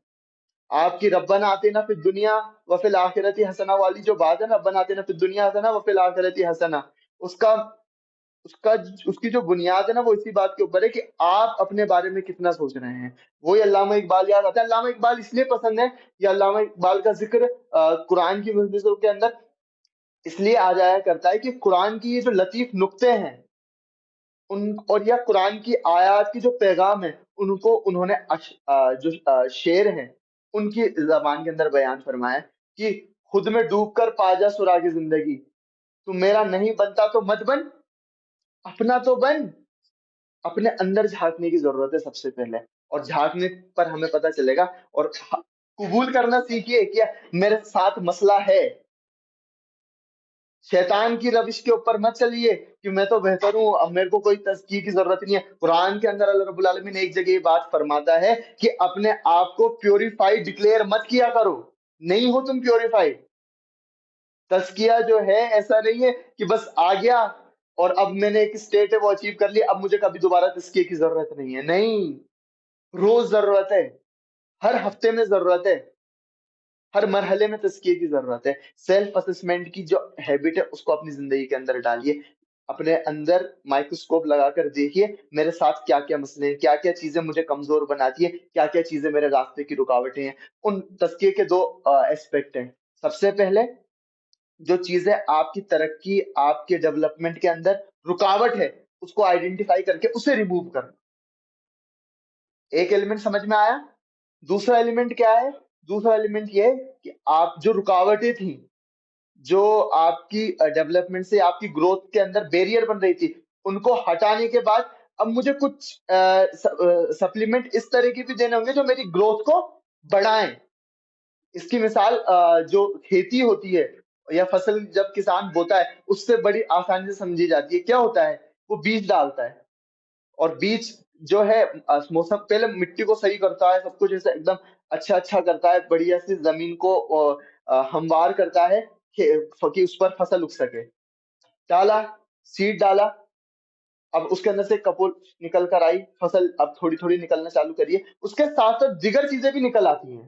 آپ کی ربنا آتنا فی الدنیا وفی الآخرۃ حسنہ والی جو بات ہے، ربنا آتنا فی الدنیا حسنہ وفی الآخرۃ حسنہ، اس کا اس کی جو بنیاد ہے نا، وہ اسی بات کے اوپر ہے کہ آپ اپنے بارے میں کتنا سوچ رہے ہیں. وہی علامہ اقبال یاد آتا ہے. علامہ اقبال اس لیے پسند ہے، یہ علامہ اقبال کا ذکر قرآن کی مجلسوں کے اندر اس لیے آ جایا کرتا ہے کہ قرآن کی یہ جو لطیف نقطے ہیں ان اور یا قرآن کی آیات کی جو پیغام ہے، ان کو انہوں نے جو شعر ہیں ان کی زبان کے اندر بیان فرمایا کہ خود میں ڈوب کر پا جا سراغ زندگی، تو میرا نہیں بنتا تو مت بن، اپنا تو بن. اپنے اندر جھانکنے کی ضرورت ہے سب سے پہلے، اور جھانکنے پر ہمیں پتہ چلے گا، اور قبول کرنا سیکھیے کہ میرے ساتھ مسئلہ ہے۔ شیطان کی روش کے اوپر مت چلیے کہ میں تو بہتر ہوں، اب میرے کو کوئی تزکیے کی ضرورت نہیں ہے۔ قرآن کے اندر اللہ رب العالمین نے ایک جگہ یہ بات فرماتا ہے کہ اپنے آپ کو پیوریفائی ڈکلیئر مت کیا کرو، نہیں ہو تم پیوریفائی۔ تزکیہ جو ہے ایسا نہیں ہے کہ بس آ گیا اور اب میں نے ایک اسٹیٹ ہے وہ اچیو کر لیا، اب مجھے کبھی دوبارہ تزکیے کی ضرورت نہیں ہے۔ نہیں، روز ضرورت ہے، ہر ہفتے میں ضرورت ہے، ہر مرحلے میں تزکیے کی ضرورت ہے۔ سیلف اسسمنٹ کی جو ہیبٹ ہے اس کو اپنی زندگی کے اندر ڈالیے، اپنے اندر مائکروسکوپ لگا کر دیکھیے میرے ساتھ کیا کیا مسئلے ہیں، کیا کیا چیزیں مجھے کمزور بناتی ہیں، کیا کیا چیزیں میرے راستے کی رکاوٹیں ہیں۔ ان تزکیے کے دو ایسپیکٹ ہیں۔ سب سے پہلے جو چیزیں آپ کی ترقی، آپ کے ڈیولپمنٹ کے اندر رکاوٹ ہے، اس کو آئیڈینٹیفائی کر کے اسے ریموو کرنا۔ ایک ایلیمنٹ سمجھ میں آیا؟ دوسرا ایلیمنٹ کیا ہے؟ دوسرا ایلیمنٹ یہ ہے کہ آپ جو رکاوٹیں تھیں، جو آپ کی ڈیولپمنٹ سے، آپ کی گروتھ کے اندر بیریئر بن رہی تھی، ان کو ہٹانے کے بعد اب مجھے کچھ سپلیمنٹ اس طرح کے بھی دینے ہوں گے جو میری گروتھ کو بڑھائیں۔ اس کی مثال جو کھیتی ہوتی ہے یا فصل جب کسان بوتا ہے، اس سے بڑی آسانی سے سمجھی جاتی ہے۔ کیا ہوتا ہے؟ وہ بیج ڈالتا ہے، اور بیج جو ہے موسم پہلے مٹی کو صحیح کرتا ہے، سب کچھ ایسے ایک دم اچھا کرتا ہے، بڑھیا سی زمین کو ہموار کرتا ہے کہ اس پر فصل اگ سکے۔ ڈالا، سیڈ ڈالا، اب اس کے اندر سے کپول نکل کر آئی، فصل اب تھوڑی تھوڑی نکلنا چالو کریے، اس کے ساتھ ساتھ دیگر چیزیں بھی نکل آتی ہیں۔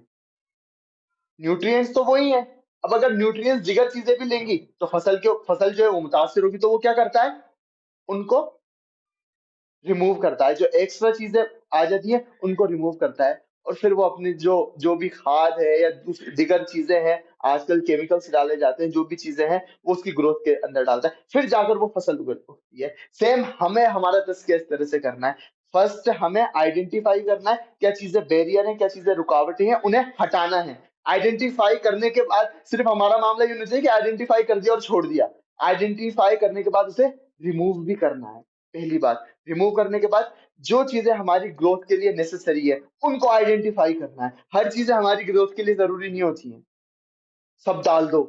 نیوٹرینٹس تو وہی ہیں، اب اگر نیوٹرینٹس دیگر چیزیں بھی لیں گی تو فصل جو ہے وہ متاثر ہوگی، تو وہ کیا کرتا ہے؟ ان کو ریموو کرتا ہے، جو ایکسٹرا چیزیں آ جاتی ہیں ان کو ریموو کرتا ہے، اور پھر وہ اپنی جو بھی کھاد ہے یا دیگر چیزیں ہیں، آج کل کیمیکلس ڈالے جاتے ہیں، جو بھی چیزیں ہیں وہ اس کی گروتھ کے اندر ڈالتا ہے، پھر جا کر وہ فصل اگتی ہے۔ سیم ہمیں ہمارا تزکیہ اس طرح سے کرنا ہے۔ فرسٹ ہمیں آئیڈینٹیفائی کرنا ہے کیا چیزیں بیریئر ہیں، کیا چیزیں رکاوٹیں ہیں، انہیں ہٹانا ہے۔ آئیڈینٹیفائی کرنے کے بعد صرف ہمارا معاملہ یہ نہیں چاہیے کہ آئیڈینٹیفائی کر دیا اور چھوڑ دیا، آئیڈینٹیفائی کرنے کے بعد اسے ریموو بھی کرنا ہے۔ پہلی بات، ریموو کرنے کے بعد جو چیزیں ہماری گروتھ کے لیے نیسسری ہے ان کو آئیڈینٹیفائی کرنا ہے۔ ہر چیزیں ہماری گروتھ کے لیے ضروری نہیں ہوتی ہیں، سب ڈال دو،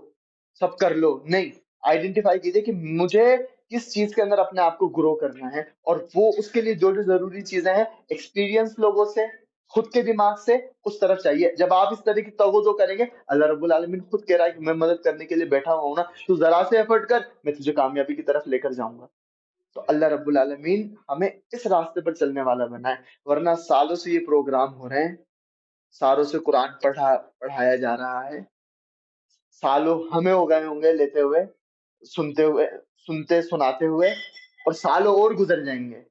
سب کر لو، نہیں۔ آئیڈینٹیفائی کیجئے کہ مجھے کس چیز کے اندر اپنے آپ کو گرو کرنا ہے، اور وہ اس کے لیے جو جو ضروری چیزیں ہیں ایکسپیرینس لوگوں سے، خود کے دماغ سے اس طرف چاہیے۔ جب آپ اس طرح کی توجہ کریں گے، اللہ رب العالمین خود کہہ رہا ہے کہ میں مدد کرنے کے لیے بیٹھا ہوا ہوں نا، تو ذرا سے ایفرٹ کر، میں تجھے کامیابی کی طرف لے کر جاؤں گا۔ تو اللہ رب العالمین ہمیں اس راستے پر چلنے والا بنا ہے، ورنہ سالوں سے یہ پروگرام ہو رہے ہیں، سالوں سے قرآن پڑھایا جا رہا ہے، سالوں ہمیں ہو گئے ہوں گے لیتے ہوئے، سنتے سناتے ہوئے، اور سالوں اور گزر جائیں گے،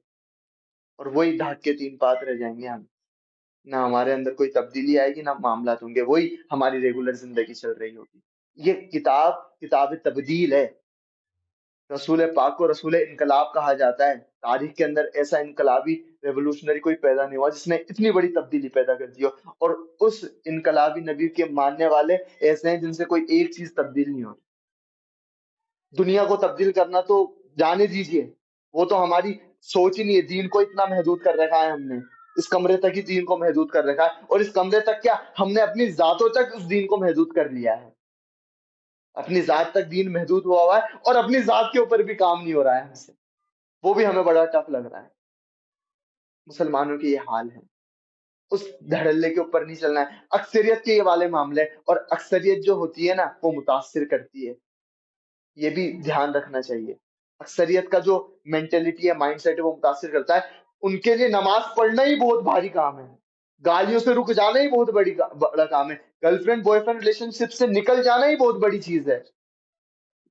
اور وہی ڈھاک کے تین پات رہ جائیں گے ہم۔ نہ ہمارے اندر کوئی تبدیلی آئے گی، نہ معاملات ہوں گے، وہی ہماری ریگولر زندگی چل رہی ہوگی۔ یہ کتاب تبدیل ہے۔ رسول پاک کو رسول انقلاب کہا جاتا ہے۔ تاریخ کے اندر ایسا انقلابی ریولوشنری کوئی پیدا نہیں ہوا جس نے اتنی بڑی تبدیلی پیدا کر دی ہو، اور اس انقلابی نبی کے ماننے والے ایسے ہیں جن سے کوئی ایک چیز تبدیل نہیں ہوتی۔ دنیا کو تبدیل کرنا تو جانے دیجیے، وہ تو ہماری سوچ ہی نہیں ہے۔ دین کو اتنا محدود کر رکھا ہے ہم نے، اس کمرے تک ہی دین کو محدود کر رکھا ہے، اور اس کمرے تک کیا، ہم نے اپنی ذاتوں تک اس دین کو محدود کر لیا ہے۔ اپنی ذات تک دین محدود ہوا ہے، اور اپنی ذات کے اوپر بھی کام نہیں ہو رہا ہے ہم سے، وہ بھی ہمیں بڑا ٹف لگ رہا ہے۔ مسلمانوں کی یہ حال ہے، اس دھڑلے کے اوپر نہیں چلنا ہے۔ اکثریت کے یہ والے معاملے، اور اکثریت جو ہوتی ہے نا وہ متاثر کرتی ہے، یہ بھی دھیان رکھنا چاہیے۔ اکثریت کا جو مینٹلٹی ہے، مائنڈ سیٹ ہے، وہ متاثر کرتا ہے۔ ان کے لیے نماز پڑھنا ہی بہت بھاری کام ہے، گالیوں سے رک جانا ہی بہت بڑا کام ہے، girl friend boy friend relationship سے نکل جانا ہی بہت بڑی چیز ہے۔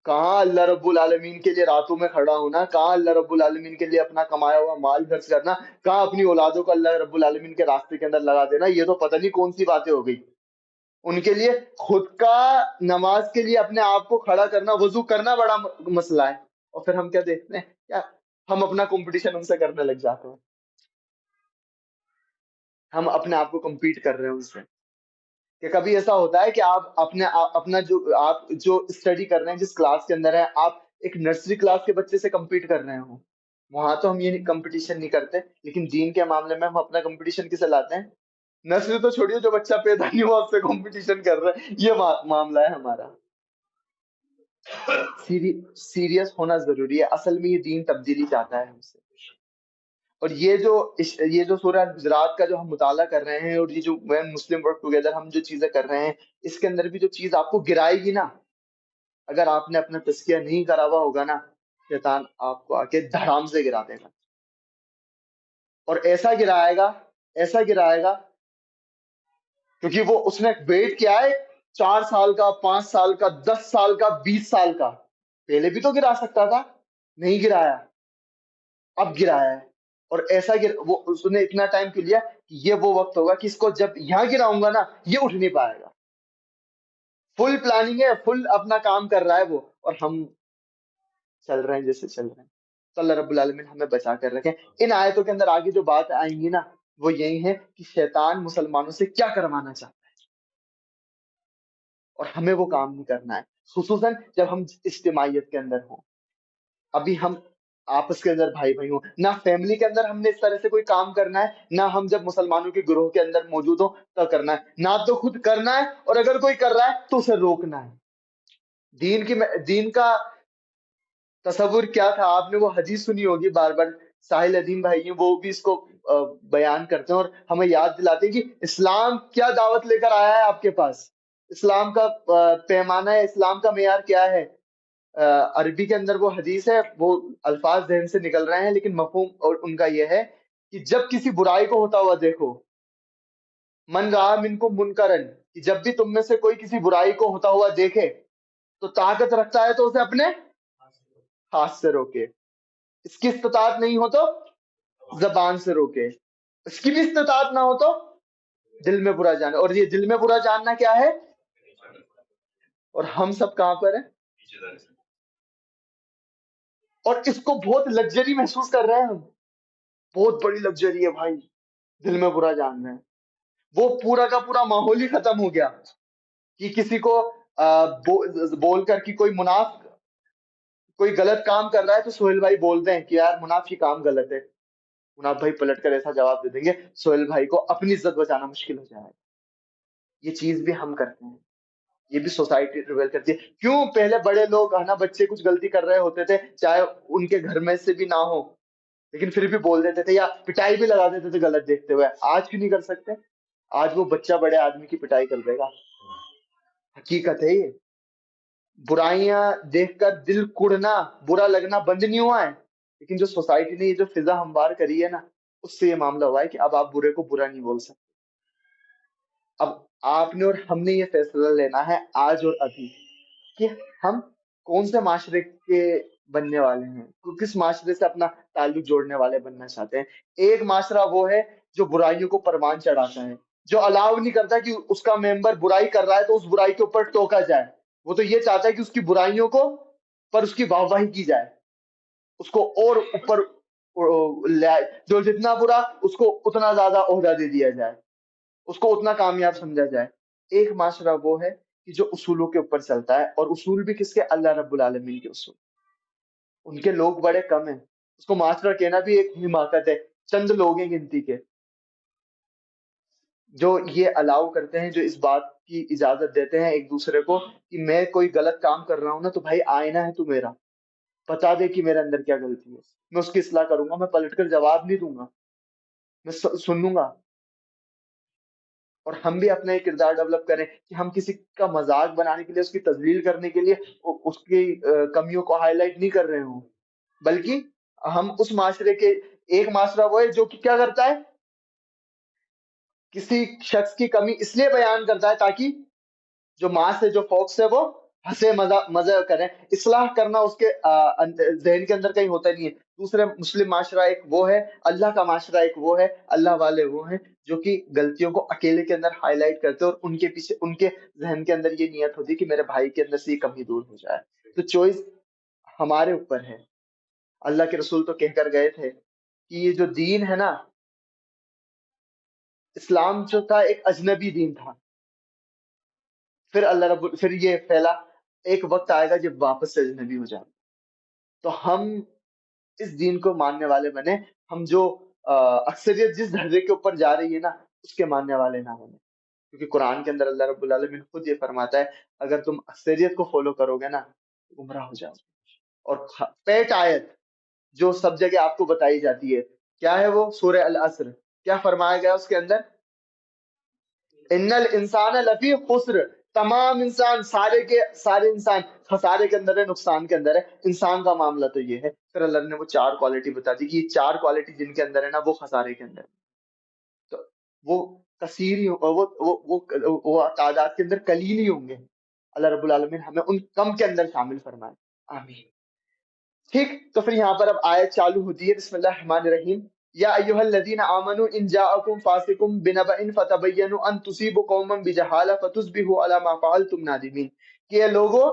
کہاں اللہ رب العالمین کے لیے راتوں میں کھڑا ہونا، کہاں اللہ رب العالمین کے لیے اپنا کمایا ہوا مال خرچ کرنا، کہاں اپنی اولادوں کو اللہ رب العالمین کے راستے کے اندر لگا دینا، یہ تو پتہ نہیں کون سی باتیں ہو گئی۔ ان کے لیے خود کا نماز کے لیے اپنے آپ کو کھڑا کرنا، وضو کرنا بڑا مسئلہ ہے، اور پھر ہم کیا دیکھتے ہیں، کیا ہم اپنا کمپٹیشن ان سے کرنے لگ جاتے ہیں، ہم اپنے آپ کو کمپیٹ کر رہے ہیں ان سے۔ کہ کبھی ایسا ہوتا ہے کہ آپ اپنا جو اسٹڈی کر رہے ہیں، جس کلاس کے اندر ہیں، آپ ایک نرسری کلاس کے بچے سے کمپیٹ کر رہے ہوں، وہاں تو ہم یہ کمپٹیشن نہیں کرتے، لیکن دین کے معاملے میں ہم اپنا کمپٹیشن کسے لاتے ہیں؟ نسل تو چھوڑیے، جو بچہ پیدا نہیں ہوا اس سے کمپٹیشن کر رہا ہے، یہ معاملہ ہے ہمارا۔ سیریس ہونا ضروری ہے، اصل میں یہ دین تبدیلی چاہتا ہے ہم سے۔ اور یہ جو سورہ حجرات کا جو ہم مطالعہ کر رہے ہیں، اور یہ جو وین مسلم ورک ٹوگیدر ہم جو چیزیں کر رہے ہیں، اس کے اندر بھی جو چیز آپ کو گرائے گی نا، اگر آپ نے اپنا تزکیہ نہیں کرا ہوا ہوگا نا، شیطان آپ کو آ کے دھڑام سے گرا دے گا، اور ایسا گرائے گا کیونکہ وہ اس نے ویٹ کیا ہے 4 سال کا، 5 سال کا، 10 سال کا، 20 سال کا۔ پہلے بھی تو گرا سکتا تھا، نہیں گرایا، اب گرایا ہے۔ اور ایسا وہ اس نے اتنا ٹائم کیوں لیا کہ یہ وہ وقت ہوگا کہ اس کو جب یہاں گراؤں گا نا، یہ اٹھ نہیں پائے گا۔ فل پلاننگ ہے، فل اپنا کام کر رہا ہے وہ، اور ہم چل رہے ہیں جیسے چل رہے ہیں۔ تو اللہ رب العالمین ہمیں بچا کر رکھیں۔ ان آیتوں کے اندر آگے جو بات آئیں گی نا، وہ یہی ہے کہ شیطان مسلمانوں سے کیا کروانا چاہتا ہے، اور ہمیں وہ کام نہیں کرنا ہے، خصوصاً جب ہم اجتماعیت کے اندر ہوں۔ ابھی ہم آپس کے اندر بھائی بھائی ہوں، نہ فیملی کے اندر ہم نے اس طرح سے کوئی کام کرنا ہے، نہ ہم جب مسلمانوں کے گروہ کے اندر موجود ہوں تو کرنا ہے، نہ تو خود کرنا ہے، اور اگر کوئی کر رہا ہے تو اسے روکنا ہے۔ دین کا تصور کیا تھا؟ آپ نے وہ حدیث سنی ہوگی بار بار، ساحل ادیم بھائی ہیں وہ بھی اس کو بیان کرتے ہیں اور ہمیں یاد دلاتے ہیں کہ اسلام کیا دعوت لے کر آیا ہے آپ کے پاس، اسلام کا پیمانہ ہے، اسلام کا معیار کیا ہے۔ عربی کے اندر وہ حدیث ہے، وہ الفاظ ذہن سے نکل رہے ہیں، لیکن مفہوم اور ان کا یہ ہے کہ جب کسی برائی کو ہوتا ہوا دیکھو، من رہا منکم منکرن، کہ جب بھی تم میں سے کوئی کسی برائی کو ہوتا ہوا دیکھے تو طاقت رکھتا ہے تو اسے اپنے ہاتھ سے روکے، اس کی استطاعت نہیں ہو تو زبان سے روکے، اس کی بھی استطاعت نہ ہو تو دل میں برا جانا۔ اور یہ دل میں برا جاننا کیا ہے؟ اور ہم سب کہاں پر ہیں؟ اور اس کو بہت لگژری محسوس کر رہے ہیں ہم، بہت بڑی لگژری ہے بھائی دل میں برا جاننا ہے۔ وہ پورا کا پورا ماحول ہی ختم ہو گیا کہ کسی کو بول کر کہ کوئی منافق کوئی غلط کام کر رہا ہے تو سہیل بھائی بولتے ہیں کہ یار مناف یہ کام غلط ہے، مناف بھائی پلٹ کر ایسا جواب دے دیں گے سہیل بھائی کو اپنی عزت بچانا مشکل ہو جائے گا۔ یہ چیز بھی ہم کرتے ہیں، یہ بھی سوسائٹی ریویل کرتی ہے۔ کیوں؟ پہلے بڑے لوگ ہے نا، بچے کچھ غلطی کر رہے ہوتے تھے چاہے ان کے گھر میں سے بھی نہ ہو، لیکن پھر بھی بول دیتے تھے یا پٹائی بھی لگا دیتے تھے غلط دیکھتے ہوئے۔ آج کیوں نہیں کر سکتے؟ آج وہ بچہ بڑے آدمی کی پٹائی کر دے گا، حقیقت ہے یہ۔ برائیاں دیکھ کر دل کڑنا، برا لگنا بند نہیں ہوا ہے، لیکن جو سوسائٹی نے یہ جو فضا ہموار کری ہے نا، اس سے یہ معاملہ ہوا ہے کہ اب آپ برے کو برا نہیں بول سکتے۔ اب آپ نے اور ہم نے یہ فیصلہ لینا ہے آج اور ابھی کہ ہم کون سے معاشرے کے بننے والے ہیں، کس معاشرے سے اپنا تعلق جوڑنے والے بننا چاہتے ہیں۔ ایک معاشرہ وہ ہے جو برائیوں کو پروان چڑھاتا ہے، جو الاؤ نہیں کرتا کہ اس کا ممبر برائی کر رہا ہے تو اس برائی کے اوپر ٹوکا جائے، وہ تو یہ چاہتا ہے کہ اس کی برائیوں کو پر اس کی واہ واہی کی جائے، اس کو اور اوپر جو جتنا برا اس کو اتنا زیادہ عہدہ دے دیا جائے، اس کو اتنا کامیاب سمجھا جائے۔ ایک معاشرہ وہ ہے کہ جو اصولوں کے اوپر چلتا ہے، اور اصول بھی کس کے؟ اللہ رب العالمین کے اصول۔ ان کے لوگ بڑے کم ہیں، اس کو معاشرہ کہنا بھی ایک حماقت ہے، چند لوگ ہیں گنتی کے جو یہ الاؤ کرتے ہیں، جو اس بات کی اجازت دیتے ہیں ایک دوسرے کو کہ میں کوئی غلط کام کر رہا ہوں نا تو بھائی آئینہ ہے تو میرا، بتا دے کہ میرے اندر کیا غلطی ہے، میں اس کی اصلاح کروں گا، میں پلٹ کر جواب نہیں دوں گا، میں سن لوں گا۔ اور ہم بھی اپنا ایک کردار ڈیولپ کریں کہ ہم کسی کا مذاق بنانے کے لیے، اس کی تذلیل کرنے کے لیے اس کی کمیوں کو ہائی لائٹ نہیں کر رہے ہوں، بلکہ ہم اس معاشرے کے ایک معاشرہ وہ ہے جو کہ کیا کرتا ہے، کسی شخص کی کمی اس لیے بیان کرتا ہے تاکہ جو ماں سے جو فوکس ہے وہ ہنسے مزہ کریں۔ اصلاح کرنا اس کے ذہن کے اندر کہیں ہوتا نہیں ہے۔ دوسرے مسلم معاشرہ ایک وہ ہے، اللہ کا معاشرہ ایک وہ ہے، اللہ والے وہ ہیں جو کہ غلطیوں کو اکیلے کے اندر ہائی لائٹ کرتے ہیں، اور ان کے پیچھے ان کے ذہن کے اندر یہ نیت ہوتی ہے کہ میرے بھائی کے اندر سے یہ کمی دور ہو جائے۔ تو چوائس ہمارے اوپر ہے۔ اللہ کے رسول تو کہہ کر گئے تھے کہ یہ جو دین ہے نا، اسلام جو تھا ایک اجنبی دین تھا، پھر یہ پھیلا، ایک وقت آئے گا جب واپس سے اجنبی ہو جائے۔ تو ہم اس دین کو ماننے والے بنے. ہم جو اکثریت جس دھرے کے اوپر جا رہی ہے نا اس کے ماننے والے نہ بنے. کیونکہ قرآن کے اندر اللہ رب العالمین خود یہ فرماتا ہے اگر تم اکثریت کو فالو کرو گے نا تو گمراہ ہو جاؤ. اور پیٹ آیت جو سب جگہ آپ کو بتائی جاتی ہے کیا ہے وہ سورہ العصر. کیا فرمایا گیا اس کے اندر؟ ان الانسان لفی خسر. تمام انسان سارے انسان خسارے کے اندر ہے, نقصان کے اندر ہے. انسان کا معاملہ تو یہ ہے. پھر اللہ نے وہ 4 کوالٹی بتا دی کہ یہ 4 کوالٹی جن کے اندر ہے نا وہ خسارے کے اندر ہے. تو وہ کثیر ہی وہ تعداد کے اندر قلیل ہی ہوں گے. اللہ رب العالمین ہمیں ان کم کے اندر شامل فرمائے. آمین. ٹھیک, تو پھر یہاں پر اب آیت چالو ہوتی ہے. بسم اللہ الرحمن الرحیم. یا ایھا الذین آمنوا ان جاءکم فاسق بنبأ فتبینوا ان تصیبوا قوما بجہالہ فتصبحوا علی ما فعلتم نادمین. کہ یہ لوگوں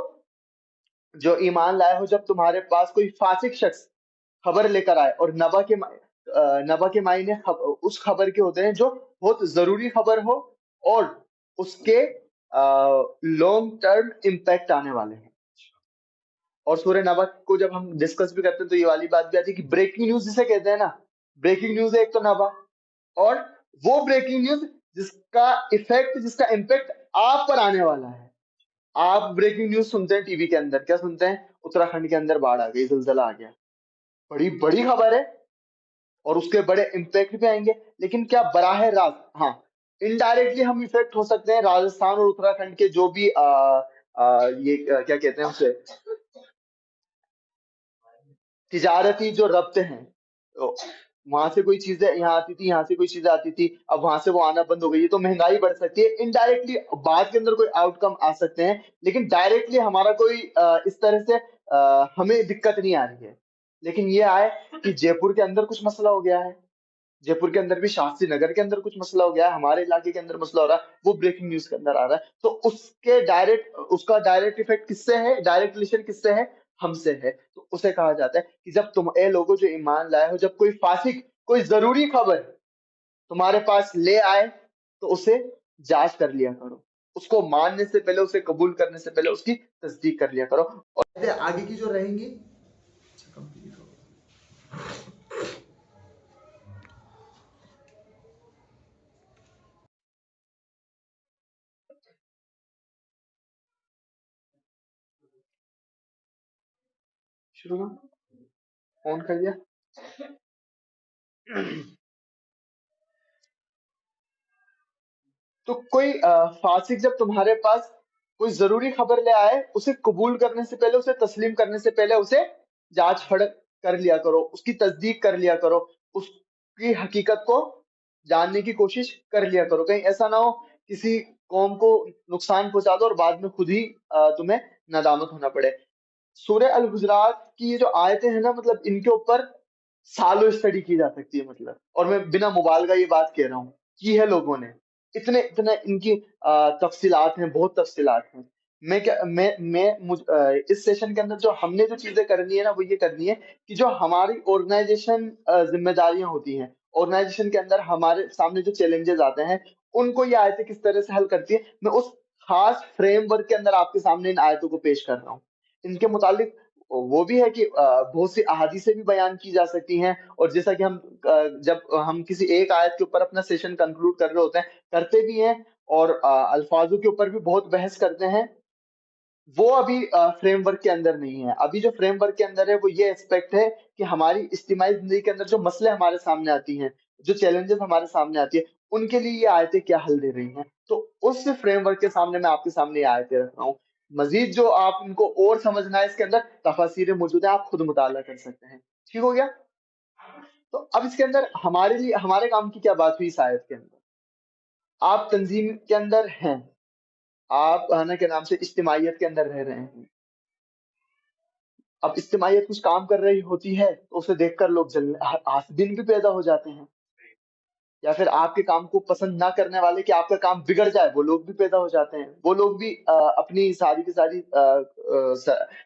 جو ایمان لائے ہو, جب تمہارے پاس کوئی فاسق شخص خبر لے کر آئے, اور نبا کے معنی اس خبر کے ہوتے ہیں جو بہت ضروری خبر ہو اور اس کے لانگ ٹرم امپیکٹ آنے والے ہیں. اور سورہ نبا کو جب ہم ڈسکس بھی کرتے ہیں تو یہ والی بات بھی آتی ہے کہ بریکنگ نیوز جسے کہتے ہیں نا, بریکنگ نیوز ہے ایک تو نبا, اور وہ بریکنگ نیوز جس کا ایفیکٹ, جس کا امپیکٹ آپ پر آنے والا ہے. آپ بریکنگ نیوز سنتے ہیں ٹی وی کے اندر, کیا سنتے ہیں؟ اتراکھنڈ کے اندر باڑھ آ گئی, زلزلہ آ گیا. بڑی خبر ہے اور اس کے بڑے امپیکٹ بھی آئیں گے. لیکن کیا براہ راست, ہاں انڈائریکٹلی ہم افیکٹ ہو سکتے ہیں. راجستھان اور اتراکھنڈ کے جو بھی یہ کیا کہتے ہیں اسے, تجارتی جو ربطے ہیں, وہاں سے کوئی چیزیں یہاں آتی تھی, یہاں سے کوئی چیزیں آتی تھی, اب وہاں سے وہ آنا بند ہو گئی ہے, تو مہنگائی بڑھ سکتی ہے. انڈائریکٹلی بات کے اندر کوئی آؤٹ کم آ سکتے ہیں, لیکن ڈائریکٹلی ہمارا کوئی اس طرح سے ہمیں دقت نہیں آ رہی ہے. لیکن یہ آئے کہ جے پور کے اندر کچھ مسئلہ ہو گیا ہے, جے پور کے اندر بھی شاستری نگر کے اندر کچھ مسئلہ ہو گیا ہے, ہمارے علاقے کے اندر مسئلہ ہو رہا ہے, وہ بریکنگ نیوز کے اندر آ رہا ہے. تو اس کا ڈائریکٹ افیکٹ کس سے ہے, ڈائریکٹ ریلیشن کس سے ہے؟ ہم سے ہے. تو اسے کہا جاتا ہے کہ جب تم اے لوگوں جو ایمان لائے ہو, جب کوئی فاسق کوئی ضروری خبر تمہارے پاس لے آئے تو اسے جانچ کر لیا کرو. اس کو ماننے سے پہلے, اسے قبول کرنے سے پہلے اس کی تصدیق کر لیا کرو. اور آگے کی جو رہیں گی شروع میں فون کر دیا. تو کوئی فاسق جب تمہارے پاس کوئی ضروری خبر لے آئے, اسے قبول کرنے سے پہلے, اسے تسلیم کرنے سے پہلے اسے جانچ پڑھ کر لیا کرو, اس کی تصدیق کر لیا کرو, اس کی حقیقت کو جاننے کی کوشش کر لیا کرو. کہیں ایسا نہ ہو کسی قوم کو نقصان پہنچا دو اور بعد میں خود ہی تمہیں ندامت ہونا پڑے. سورہ الحجرات کی یہ جو آیتیں ہیں نا, مطلب ان کے اوپر سالوں اسٹڈی کی جا سکتی ہے. مطلب, اور میں بنا مبالغہ یہ بات کہہ رہا ہوں, کی ہے لوگوں نے, اتنے ان کی تفصیلات ہیں, بہت تفصیلات ہیں. اس سیشن کے اندر جو ہم نے جو چیزیں کرنی ہے نا, وہ یہ کرنی ہے کہ جو ہماری آرگنائزیشن ذمہ داریاں ہوتی ہیں, آرگنائزیشن کے اندر ہمارے سامنے جو چیلنجز آتے ہیں, ان کو یہ آیتیں کس طرح سے حل کرتی ہے, میں اس خاص فریم ورک کے اندر آپ کے سامنے ان آیتوں کو پیش کر رہا ہوں. ان کے متعلق وہ بھی ہے کہ بہت سی احادیثیں بھی بیان کی جا سکتی ہیں. اور جیسا کہ جب ہم کسی ایک آیت کے اوپر اپنا سیشن کنکلوڈ کر رہے ہوتے ہیں, کرتے بھی ہیں, اور الفاظوں کے اوپر بھی بہت بحث کرتے ہیں, وہ ابھی فریم ورک کے اندر نہیں ہے. ابھی جو فریم ورک کے اندر ہے وہ یہ ایسپیکٹ ہے کہ ہماری اجتماعی زندگی کے اندر جو مسئلے ہمارے سامنے آتی ہیں, جو چیلنجز ہمارے سامنے آتی ہیں, ان کے لیے یہ آیتیں کیا حل دے رہی ہیں. تو اس فریم ورک کے سامنے میں آپ کے سامنے یہ آیتیں رکھ رہا ہوں. مزید جو آپ ان کو اور سمجھنا ہے, اس کے اندر تفاسیر موجود ہیں, آپ خود مطالعہ کر سکتے ہیں. ٹھیک ہو گیا؟ تو اب اس کے اندر ہمارے لیے ہمارے کام کی کیا بات ہوئی اس آیت کے اندر. آپ تنظیم کے اندر ہیں, آپ انا کے نام سے اجتماعیت کے اندر رہ رہے ہیں. اب اجتماعیت کچھ کام کر رہی ہوتی ہے تو اسے دیکھ کر لوگ حاسدین بھی پیدا ہو جاتے ہیں, یا پھر آپ کے کام کو پسند نہ کرنے والے کہ آپ کا کام بگڑ جائے, وہ لوگ بھی پیدا ہو جاتے ہیں. وہ لوگ بھی اپنی ساری کی ساری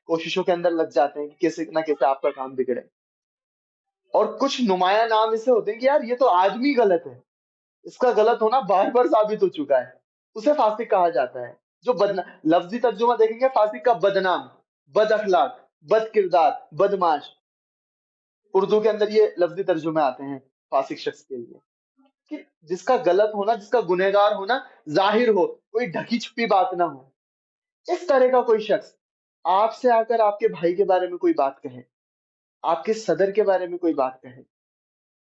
کوششوں کے اندر لگ جاتے ہیں کہ کیسے نہ کیسے آپ کا کام بگڑے. اور کچھ نمایاں نام ایسے ہوتے ہیں کہ یار یہ تو آدمی غلط ہے, اس کا غلط ہونا بار بار ثابت ہو چکا ہے, اسے فاسق کہا جاتا ہے. جو لفظی ترجمہ دیکھیں گے, فاسق کا بدنام, بد اخلاق, بد کردار, بدماش. اردو کے اندر یہ لفظی ترجمے آتے ہیں فاسق شخص کے لیے کہ جس کا غلط ہونا، جس کا گنہگار ہونا ظاہر ہو، کوئی ڈھکی چھپی بات نہ ہو. اس طرح کا کوئی شخص آپ سے آ کر آپ کے بھائی کے بارے میں کوئی بات کہے، آپ کے صدر کے بارے میں کوئی بات کہے،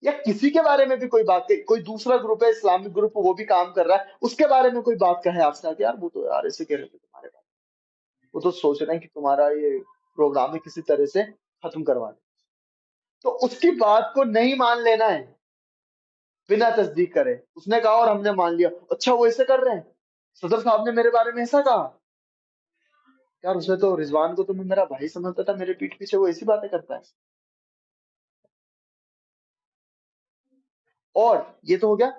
یا کسی کے بارے میں بھی کوئی بات کہے، کوئی دوسرا گروپ ہے اسلامک گروپ وہ بھی کام کر رہا ہے، اس کے بارے میں کوئی بات کہے آپ سے آ کے، یار وہ تو یار ایسے کہہ رہے تھے تمہارے بارے میں، وہ تو سوچ رہے ہیں کہ تمہارا یہ پروگرام ہے کسی طرح سے ختم کروا دیں، تو اس کی بات کو نہیں مان لینا ہے بنا تصدیق کرے. اس نے کہا اور ہم نے مان لیا، اچھا وہ ایسے کر رہے ہیں، صدر صاحب نے میرے بارے میں ایسا کہا. یار اسے تو رضوان کو تو میں میرا بھائی سمجھتا تھا، میرے پیٹھ پیچھے وہ ایسی باتیں کرتا ہے. اور یہ تو ہو گیا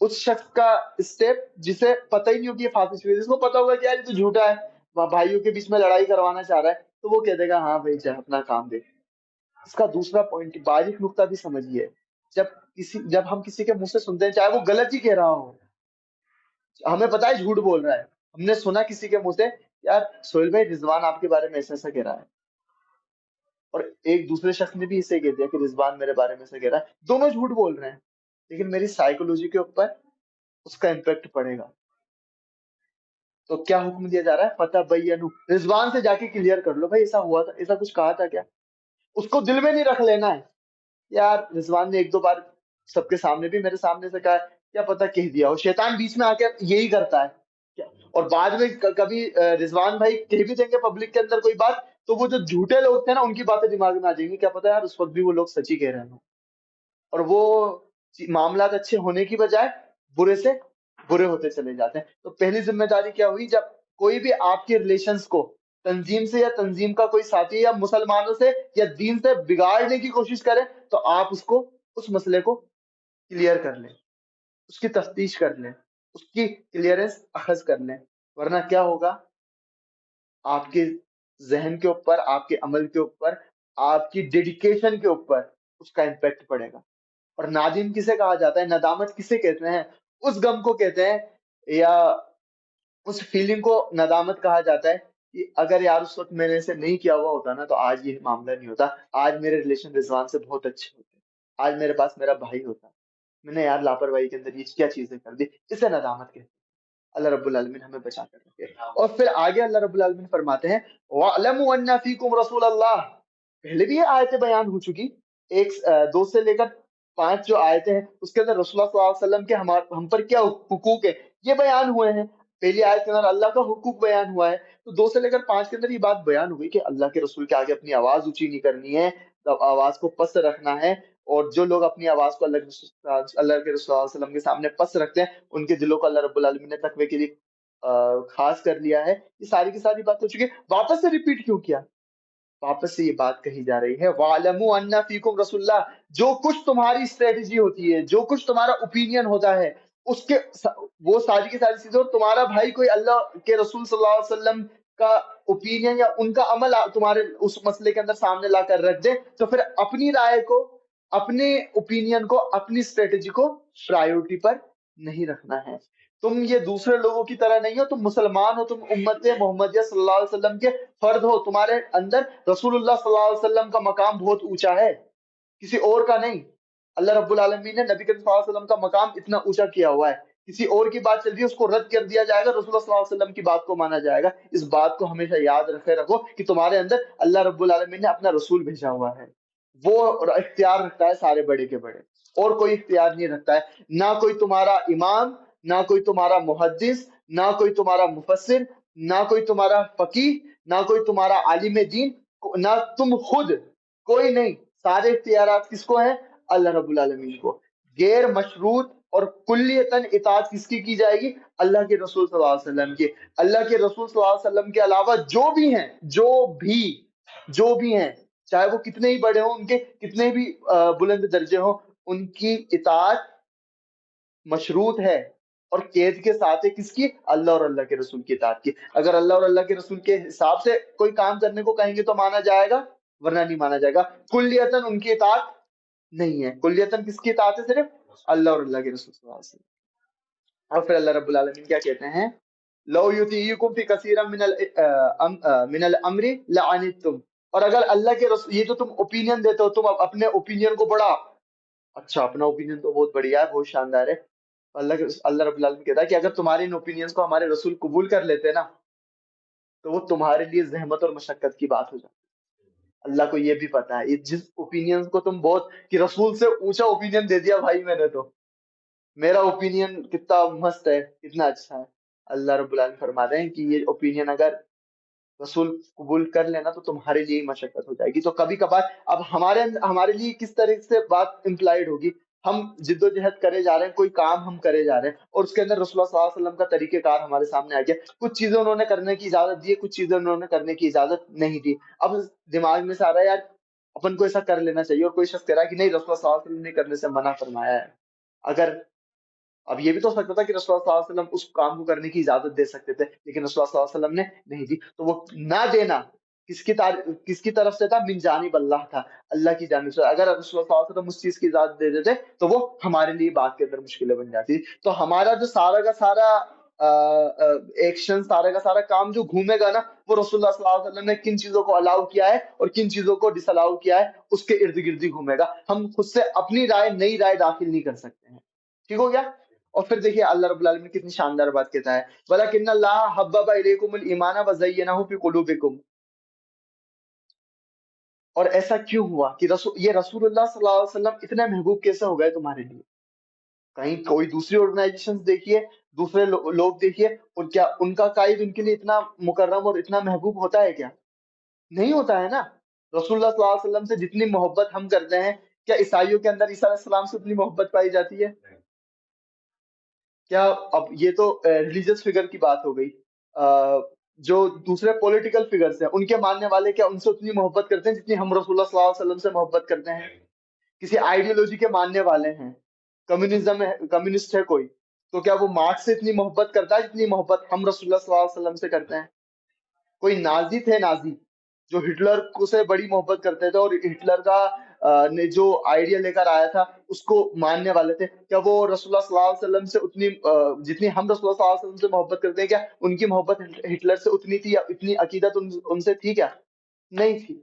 اس شخص کا اسٹیپ جسے پتہ ہی نہیں ہوگی یہ فاسق ہے، جس کو پتا ہوگا کہ یار یہ تو جھوٹا ہے، بھائیوں کے بیچ میں لڑائی کروانا چاہ رہا ہے، تو وہ کہہ دے گا ہاں بھائی چل اپنا کام دیکھ. اس کا دوسرا پوائنٹ باریک نقطہ بھی سمجھیے، جب ہم کسی کے منہ سے سنتے ہیں چاہے وہ غلط ہی کہہ رہا ہو، ہمیں پتا ہے جھوٹ بول رہا ہے، ہم نے سنا کسی کے منہ سے یار سہیل بھائی رضوان آپ کے بارے میں ایسا ایسا کہہ رہا ہے، اور ایک دوسرے شخص نے بھی اسے کہہ دیا کہ رضوان میرے بارے میں ایسا کہہ رہا ہے، دونوں جھوٹ بول رہے ہیں، لیکن میری سائیکولوجی کے اوپر اس کا امپیکٹ پڑے گا. تو کیا حکم دیا جا رہا ہے؟ فتبینوا، رضوان سے جا کے کلیئر کر لو بھائی ایسا ہوا تھا، ایسا کچھ کہا تھا کیا. اس کو دل میں نہیں رکھ لینا ہے، یار رضوان نے ایک دو بار سب کے سامنے بھی میرے سامنے سے کہا ہے، کیا پتہ کہہ دیا ہو. شیطان بیچ میں آ کے یہی کرتا ہے اور بعد میں کبھی رضوان بھائی کہہ بھی دیں گے پبلک کے اندر کوئی بات، تو وہ جو جھوٹے لوگ تھے نا ان کی باتیں دماغ میں آ جائیں گی، کیا پتہ یار اس وقت بھی وہ لوگ سچ ہی کہہ رہے ہیں، اور وہ معاملات اچھے ہونے کی بجائے برے سے برے ہوتے چلے جاتے ہیں. تو پہلی ذمہ داری کیا ہوئی؟ جب کوئی بھی آپ کے ریلیشنز کو تنظیم سے یا تنظیم کا کوئی ساتھی یا مسلمانوں سے یا دین سے بگاڑنے کی کوشش کرے، تو آپ اس مسئلے کو کلیئر کر لیں، اس کی تفتیش کر لیں، اس کی کلیئرنس اخذ کر لیں، ورنہ کیا ہوگا؟ آپ کے ذہن کے اوپر، آپ کے عمل کے اوپر، آپ کی ڈیڈیکیشن کے اوپر اس کا امپیکٹ پڑے گا. اور نادم کسے کہا جاتا ہے؟ ندامت کسے کہتے ہیں؟ اس غم کو کہتے ہیں یا اس فیلنگ کو ندامت کہا جاتا ہے کہ اگر یار اس وقت میں نے اسے نہیں کیا ہوا ہوتا نا تو آج یہ معاملہ نہیں ہوتا، آج میرے ریلیشن رضوان سے بہت اچھے ہوتے، آج میرے پاس میرا بھائی ہوتا، میں نے یار لاپرواہی کے اندر یہ کیا چیزیں کر دی. اسے ندامت کہتے ہیں. اللہ رب العالمین ہمیں بچا کر رکھے. اور پھر آگے اللہ رب العالمین فرماتے ہیں وَاعْلَمُوا أَنَّ فِيكُمْ رَسُولَ اللَّهِ. پہلے بھی یہ آیتیں بیان ہو چکی، ایک 2 سے لے کر 5 جو آیتیں ہیں اس کے اندر رسول اللہ صلی اللہ علیہ وسلم کے ہم پر کیا حقوق ہے یہ بیان ہوئے ہیں. پہلی آیت کے اندر اللہ کا حقوق بیان ہوا ہے، تو 2 سے لے کر 5 کے اندر یہ بات بیان ہوئی کہ اللہ کے رسول کے آگے اپنی آواز اونچی نہیں کرنی ہے، آواز کو پست رکھنا ہے، اور جو لوگ اپنی آواز کو اللہ کے رسول صلی اللہ علیہ وسلم کے سامنے پست رکھتے ہیں ان کے دلوں کو اللہ رب العالمین نے تقوی کے لیے خاص کر لیا ہے. یہ ساری کی ساری بات ہو چکی ہے، واپس سے ریپیٹ کیوں کیا؟ واپس سے یہ بات کہی جا رہی ہے وَاعْلَمُوا أَنَّ فِيكُمْ رَسُولَ اللَّهِ. جو کچھ تمہاری اسٹریٹجی ہوتی ہے، جو کچھ تمہارا اوپینین ہوتا ہے، اس کے وہ ساری کی ساری چیزیں، اور تمہارا بھائی کوئی اللہ کے رسول صلی اللہ علیہ وسلم کا اوپینین یا ان کا عمل تمہارے اس مسئلے کے اندر سامنے لا کر رکھ دے، تو پھر اپنی رائے کو، اپنے اوپینین کو، اپنی اسٹریٹجی کو پرائیورٹی پر نہیں رکھنا ہے. تم یہ دوسرے لوگوں کی طرح نہیں ہو، تم مسلمان ہو، تم امت محمدیہ صلی اللہ علیہ وسلم کے فرد ہو، تمہارے اندر رسول اللہ صلی اللہ علیہ وسلم کا مقام بہت اونچا ہے، کسی اور کا نہیں. اللہ رب العالمین نے نبی کریم صلی اللہ علیہ وسلم کا مقام اتنا اونچا کیا ہوا ہے، کسی اور کی بات چل رہی ہے اس کو رد کر دیا جائے گا، رسول اللہ صلی اللہ علیہ وسلم کی بات کو مانا جائے گا. اس بات کو ہمیشہ یاد رکھو کہ تمہارے اندر اللہ رب العالمین نے اپنا رسول بھیجا ہوا ہے، وہ اختیار رکھتا ہے سارے بڑے کے بڑے، اور کوئی اختیار نہیں رکھتا ہے. نہ کوئی تمہارا امام، نہ کوئی تمہارا محدث، نہ کوئی تمہارا مفسر، نہ کوئی تمہارا فقیہ، نہ کوئی تمہارا عالم دین، نہ تم خود، کوئی نہیں. سارے اختیارات کس کو ہیں؟ اللہ رب العالمین کو. غیر مشروط اور کلیتاً اطاعت کس کی جائے گی؟ اللہ کے رسول صلی اللہ علیہ وسلم کی. اللہ کے رسول صلی اللہ علیہ وسلم کے علاوہ جو بھی ہیں چاہے وہ کتنے ہی بڑے ہوں، ان کے کتنے بھی بلند درجے ہوں، ان کی اطاعت مشروط ہے اور قید کے ساتھ ہے. کس کی؟ اللہ اور اللہ کے رسول کی اطاعت کی. اگر اللہ اور اللہ کے رسول کے حساب سے کوئی کام کرنے کو کہیں گے تو مانا جائے گا، ورنہ نہیں مانا جائے گا. کلیتاً ان کی اطاعت نہیں ہے. کلیتاً کس کی اطاعت ہے؟ صرف اللہ اور اللہ کے رسول صلی اللہ علیہ وسلم. اور پھر اللہ رب العالمین کیا کہتے ہیں؟ لو یطیعکم فی کثیر من الامر لعنتم. اور اگر اللہ کے رسول، یہ جو تم اوپینین دیتے ہو، تم اپنے اوپینین کو بڑا اچھا، اپنا اوپینین تو بہت بڑھیا ہے، بہت شاندار ہے، اللہ رب العالمین کہتا ہے کہ اگر تمہارے ان اوپینینس کو ہمارے رسول قبول کر لیتے نا تو وہ تمہارے لیے زحمت اور مشقت کی بات ہو جاتی. اللہ کو یہ بھی پتا ہے، یہ جس اوپینین کو تم بہت کہ رسول سے اونچا اوپینین دے دیا بھائی میں نے، تو میرا اوپینین کتنا مست ہے، کتنا اچھا ہے. اللہ رب العالمین فرماتے ہیں کہ یہ اوپینین اگر رسول قبول کر لینا تو تمہارے لیے ہی مشقت ہو جائے گی. تو کبھی کبھار اب ہمارے لیے کس طرح سے بات امپلائڈ ہوگی، ہم جد و جہد کرے جا رہے ہیں، کوئی کام ہم کرے جا رہے ہیں، اور اس کے اندر رسول اللہ صلی اللہ علیہ وسلم کا طریقہ کار ہمارے سامنے آ گیا. کچھ چیزیں انہوں نے کرنے کی اجازت دی ہے، کچھ چیزیں انہوں نے کرنے کی اجازت نہیں دی. اب دماغ میں سے آ رہا ہے یار اپن کو ایسا کر لینا چاہیے، اور کوئی شخص کہہ رہا ہے کہ نہیں، رسول اللہ صلی اللہ علیہ وسلم نے کرنے سے منع فرمایا ہے. اگر اب یہ بھی تو ہو سکتا تھا کہ رسول اللہ صلی اللہ علیہ وسلم اس کام کو کرنے کی اجازت دے سکتے تھے، لیکن رسول اللہ صلی اللہ علیہ وسلم نے نہیں دی. تو وہ نہ دینا کس کی طرف سے تھا؟ من جانب اللہ تھا، اللہ کی جانب سے. اگر رسول اللہ صلی اللہ علیہ وسلم اس چیز کی اجازت دے دیتے تو وہ ہمارے لیے بات کے اندر مشکلیں بن جاتی. تو ہمارا جو سارا کا سارا ایکشن، سارا کا سارا کام جو گھومے گا نا، وہ رسول اللہ صلی اللہ علیہ وسلم نے کن چیزوں کو الاؤ کیا ہے اور کن چیزوں کو ڈس الاؤ کیا ہے اس کے ارد گرد ہی گھومے گا. ہم خود سے اپنی نئی رائے داخل نہیں کر سکتے ہیں. ٹھیک ہو گیا؟ اور پھر دیکھیے اللہ رب العالمین کتنی شاندار بات کہتا ہے، وَلَكِنَّ اللَّهَ حَبَّبَ إِلَيْكُمُ الْإِيمَانَ وَزَيَّنَهُ فِي قُلُوبِكُمْ. اور ایسا کیوں ہوا کہ یہ رسول اللہ صلی اللہ علیہ وسلم اتنے محبوب کیسے ہو گئے تمہارے لیے؟ کہیں کوئی دوسری آرگنائزیشن دیکھیے، دوسرے لوگ دیکھیے، اور کیا ان کا قائد ان کے لیے اتنا مکرم اور اتنا محبوب ہوتا ہے کیا؟ نہیں ہوتا ہے نا. رسول اللہ صلی اللہ علیہ وسلم سے جتنی محبت ہم کرتے ہیں، کیا عیسائیوں کے اندر عیسیٰ علیہ السلام سے اتنی محبت پائی جاتی ہے؟ کیا اب یہ تو ریلیجس فگر کی بات ہو گئی. جو دوسرے پولیٹیکل فگرز ہیں، ان کے ماننے والے کیا ان سے اتنی محبت کرتے ہیں جتنی ہم رسول اللہ صلی اللہ علیہ وسلم سے محبت کرتے ہیں؟ کسی آئیڈیولوجی کے ماننے والے ہیں، کمیونسٹ ہے کوئی، تو کیا وہ مارکس سے اتنی محبت کرتا ہے جتنی محبت ہم رسول اللہ صلی اللہ علیہ وسلم سے کرتے ہیں؟ کوئی نازی تھے، نازی جو ہٹلر کو سے بڑی محبت کرتے تھے، اور ہٹلر کا نے جو آئیڈیا لے کر آیا تھا اس کو ماننے والے تھے، کیا وہ رسول اللہ صلی اللہ علیہ وسلم سے اتنی جتنی ہم رسول اللہ صلی اللہ علیہ وسلم سے محبت کرتے ہیں، کیا ان کی محبت ہٹلر سے اتنی تھی، یا اتنی عقیدت ان سے تھی کیا؟ نہیں تھی.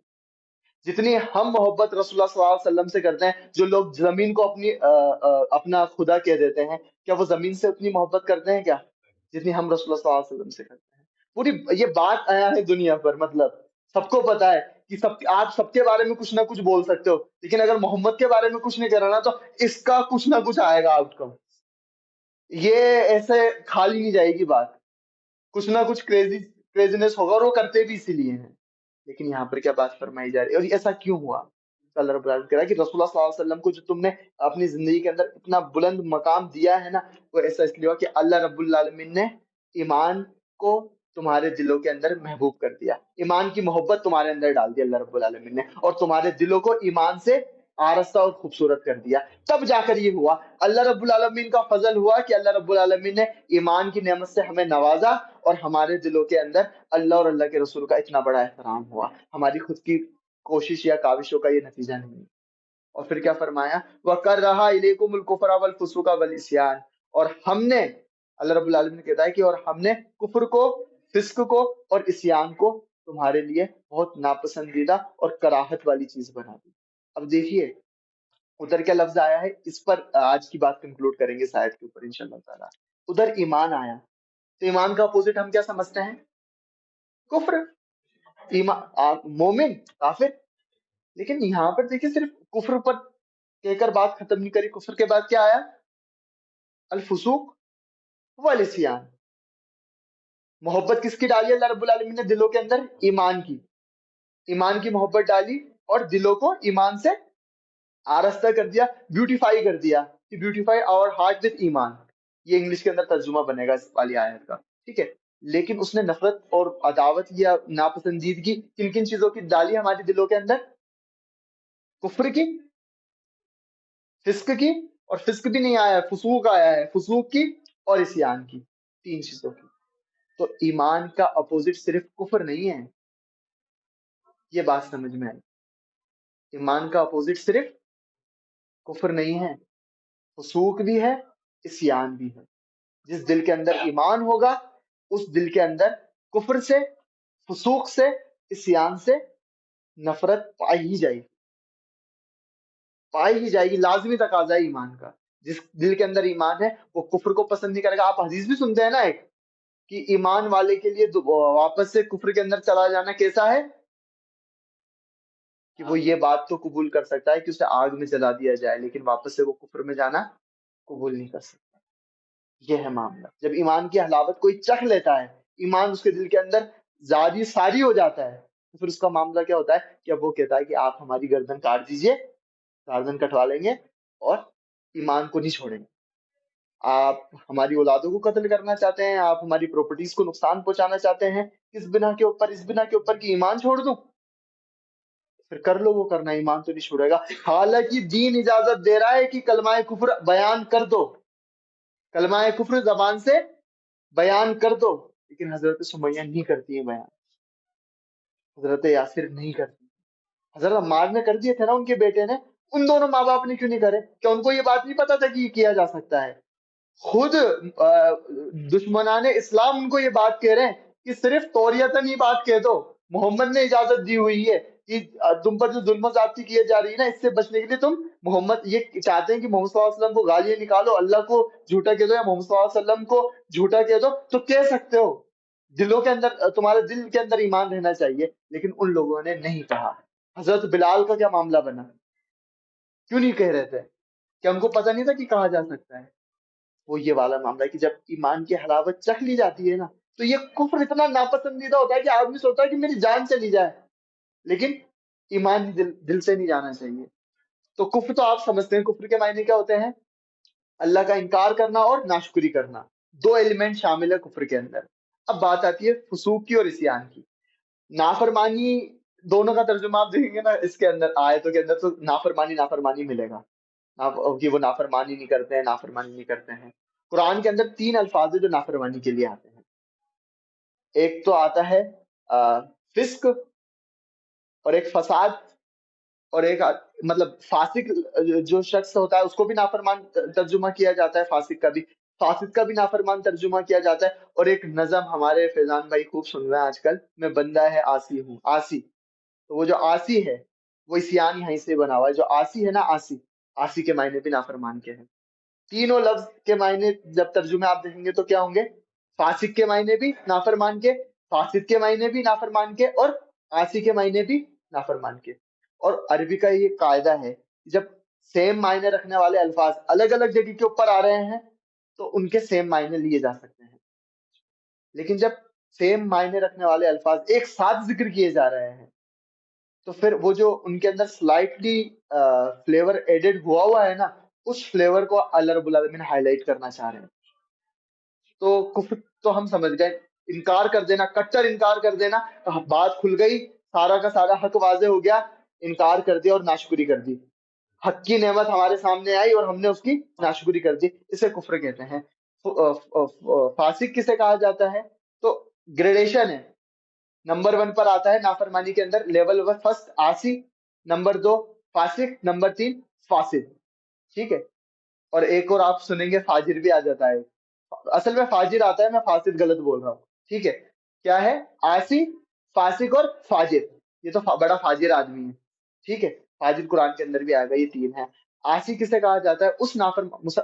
جتنی ہم محبت رسول اللہ صلی اللہ علیہ وسلم سے کرتے ہیں، جو لوگ زمین کو اپنا خدا کہہ دیتے ہیں، کیا وہ زمین سے اتنی محبت کرتے ہیں کیا جتنی ہم رسول اللہ صلی اللہ علیہ وسلم سے کرتے ہیں؟ پوری یہ بات آیا ہے دنیا پر، مطلب سب کو پتا ہے کہ آپ سب کے بارے میں کچھ نہ کچھ بول سکتے ہو، لیکن اگر محمد کے بارے میں کچھ نہیں کرنا تو اس کا کچھ نہ کچھ آئے گا آؤٹ کم. یہ ایسے خالی نہیں جائے گی بات، کچھ نہ کچھ کریزینس ہوگا، اور وہ کرتے بھی اسی لیے ہیں. لیکن یہاں پر کیا بات فرمائی جا رہی ہے، اور ایسا کیوں ہوا؟ تو اللہ رب العالمین کہہ رہا ہے کہ رسول اللہ صلی اللہ علیہ وسلم کو جو تم نے اپنی زندگی کے اندر اتنا بلند مقام دیا ہے نا، وہ ایسا اس لیے ہوا کہ اللہ رب العالمین نے ایمان کو تمہارے دلوں کے اندر محبوب کر دیا، ایمان کی محبت تمہارے اندر ڈال دی اللہ رب العالمین نے، اور تمہارے دلوں کو ایمان سے آراستہ اور خوبصورت کر دیا. تب جا کر یہ ہوا، اللہ رب العالمین کا فضل ہوا کہ اللہ رب العالمین نے ایمان کی نعمت سے ہمیں نوازا، اور ہمارے دلوں کے اندر اللہ اور اللہ کے رسول کا اتنا بڑا احترام ہوا. ہماری خود کی کوشش یا کاوشوں کا یہ نتیجہ نہیں. اور پھر کیا فرمایا؟ وَكَرَّهَ إِلَيْكُمُ الْكُفْرَ وَالْفُسُوقَ وَالْعِصْيَانَ. اور ہم نے، اللہ رب العالمین کہتا ہے کہ اور ہم نے کفر کو، فسق کو اور عصیان کو تمہارے لیے بہت ناپسندیدہ اور کراہت والی چیز بنا دی. اب دیکھیے ادھر کیا لفظ آیا ہے، اس پر آج کی بات کنکلوڈ کریں گے اس آیت کے اوپر انشاءاللہ تعالیٰ. ادھر ایمان آیا، تو ایمان کا اپوزٹ ہم کیا سمجھتے ہیں؟ کفر. مومن کافر. لیکن یہاں پر دیکھیں صرف کفر پر کہہ کر بات ختم نہیں کری، کفر کے بعد کیا آیا؟ الفسوق والعصیان. محبت کس کی ڈالی اللہ رب العالمین نے دلوں کے اندر؟ ایمان کی. ایمان کی محبت ڈالی اور دلوں کو ایمان سے آراستہ کر دیا، بیوٹیفائی کر دیا، کہ بیوٹیفائی آور ہارٹ وتھ ایمان. یہ انگلش کے اندر ترجمہ بنے گا اس والی آیت کا، ٹھیک ہے. لیکن اس نے نفرت اور عداوت یا ناپسندیدگی کن کن چیزوں کی ڈالی ہمارے دلوں کے اندر؟ کفر کی، فسق کی، اور فسق بھی نہیں آیا ہے، فسوق آیا ہے، فسوق کی اور عصیان کی، تین چیزوں کی. تو ایمان کا اپوزٹ صرف کفر نہیں ہے، یہ بات سمجھ میں آئی. ایمان کا اپوزٹ صرف کفر نہیں ہے، فسوق بھی ہے، عصیان بھی ہے. جس دل کے اندر ایمان ہوگا اس دل کے اندر کفر سے، فسوق سے، عصیان سے نفرت پائی ہی جائے گی، لازمی تقاضا ہے ایمان کا. جس دل کے اندر ایمان ہے وہ کفر کو پسند نہیں کرے گا. آپ حدیث بھی سنتے ہیں نا ایک، کہ ایمان والے کے لیے واپس سے کفر کے اندر چلا جانا کیسا ہے، کہ وہ یہ بات تو قبول کر سکتا ہے کہ اسے آگ میں جلا دیا جائے، لیکن واپس سے وہ کفر میں جانا قبول نہیں کر سکتا. یہ ہے معاملہ. جب ایمان کی حلاوت کوئی چکھ لیتا ہے، ایمان اس کے دل کے اندر زاری ساری ہو جاتا ہے، تو پھر اس کا معاملہ کیا ہوتا ہے کہ اب وہ کہتا ہے کہ آپ ہماری گردن کاٹ دیجئے، گردن کٹوا لیں گے اور ایمان کو نہیں چھوڑیں گے. آپ ہماری اولادوں کو قتل کرنا چاہتے ہیں، آپ ہماری پراپرٹیز کو نقصان پہنچانا چاہتے ہیں، کس بنا کے اوپر؟ اس بنا کے اوپر کہ ایمان چھوڑ دوں. پھر کر لو، وہ کرنا، ایمان تو نہیں چھوڑے گا. حالانکہ دین اجازت دے رہا ہے کہ کلمہ کفر بیان کر دو، کلمہ کفر زبان سے بیان کر دو، لیکن حضرت سمیہ نہیں کرتی ہے بیان، حضرت یاسر نہیں کرتی. حضرت عمار نے کر دیے تھے نا ان کے بیٹے نے، ان دونوں ماں باپ نے کیوں نہیں کرے؟ کیا ان کو یہ بات نہیں پتا تھا کہ یہ کیا جا سکتا ہے؟ خود دشمنان اسلام ان کو یہ بات کہہ رہے ہیں کہ صرف توریتاً یہ بات کہہ دو، محمد نے اجازت دی ہوئی ہے کہ تم پر جو ظلم و زیادتی کی جا رہی ہے نا، اس سے بچنے کے لیے تم محمد یہ چاہتے ہیں کہ محمد صلی اللہ علیہ وسلم کو گالیاں نکالو، اللہ کو جھوٹا کہہ دو یا محمد صلی اللہ علیہ وسلم کو جھوٹا کہہ دو، تو کہہ سکتے ہو. دلوں کے اندر، تمہارے دل کے اندر ایمان رہنا چاہیے. لیکن ان لوگوں نے نہیں کہا. حضرت بلال کا کیا معاملہ بنا؟ کیوں نہیں کہہ رہے تھے؟ کیا ان کو پتہ نہیں تھا کہ کہا جا سکتا ہے؟ وہ یہ والا معاملہ ہے کہ جب ایمان کی حلاوت چکھ لی جاتی ہے نا، تو یہ کفر اتنا ناپسندیدہ ہوتا ہے کہ آدمی سوچتا ہے کہ میری جان چلی جائے، لیکن ایمان دل سے نہیں جانا چاہیے. تو کفر تو آپ سمجھتے ہیں، کفر کے معنی کیا ہوتے ہیں؟ اللہ کا انکار کرنا اور ناشکری کرنا، دو ایلیمنٹ شامل ہے کفر کے اندر. اب بات آتی ہے فسوق کی اور عصیان کی. نافرمانی، دونوں کا ترجمہ آپ دیکھیں گے نا اس کے اندر، آیتوں کے اندر، تو نافرمانی نافرمانی ملے گا، کہ وہ نافرمانی نہیں کرتے ہیں، نافرمانی نہیں کرتے ہیں. قرآن کے اندر تین الفاظ ہیں جو نافرمانی کے لیے آتے ہیں. ایک تو آتا ہے فسق، اور ایک فساد، اور ایک مطلب فاسق جو شخص ہوتا ہے اس کو بھی نافرمان ترجمہ کیا جاتا ہے، فاسق کا بھی نافرمان ترجمہ کیا جاتا ہے. اور ایک نظم ہمارے فیضان بھائی خوب سن رہے ہیں آج کل، میں بندہ ہے آسی ہوں، آسی. تو وہ جو آسی ہے وہ عصیان یہیں سے بنا ہوا ہے. جو آسی ہے نا، آسی، آسی کے معنی بھی نافرمان کے ہیں. تینوں لفظ کے معنی جب ترجمے آپ دیکھیں گے تو کیا ہوں گے؟ فاسق کے معنی بھی نافرمان کے، فاسق کے معنی بھی نافرمان کے، اور آسی کے معنی بھی نافرمان کے. اور عربی کا یہ قاعدہ ہے کہ جب سیم معنی رکھنے والے الفاظ الگ الگ جگہ کے اوپر آ رہے ہیں تو ان کے سیم معنی لیے جا سکتے ہیں. لیکن جب سیم معنی رکھنے والے الفاظ ایک ساتھ ذکر کیے جا رہے ہیں تو پھر وہ جو ان کے اندر سلائٹلی فلیور ایڈڈ ہوا ہے نا، اس فلیور کو اللہ رب العالمین ہائی لائٹ کرنا چاہ رہے ہیں. تو کفر تو ہم سمجھ گئے، انکار کر دینا، کٹر انکار کر دینا، بات کھل گئی، سارا کا سارا حق واضح ہو گیا، انکار کر دیا اور ناشکری کر دی. حق کی نعمت ہمارے سامنے آئی اور ہم نے اس کی ناشکری کر دی، اسے کفر کہتے ہیں. فاسق کسے کہا جاتا ہے؟ تو گریڈیشن ہے. نمبر 1 پر آتا ہے نافرمانی کے اندر، لیول 1 فرسٹ آسی، نمبر 2 فاسق، نمبر 3 فاسد. ٹھیک ہے. اور ایک اور آپ سنیں گے فاجر بھی آ جاتا ہے. اصل میں فاجر آتا ہے، میں فاسد غلط بول رہا ہوں. ٹھیک ہے. کیا ہے؟ آسی، فاسق اور فاجر. یہ تو بڑا فاجر آدمی ہے. ٹھیک ہے. فاجر قرآن کے اندر بھی آئے گا، یہ تین ہے. آسی کسے کہا جاتا ہے؟ اس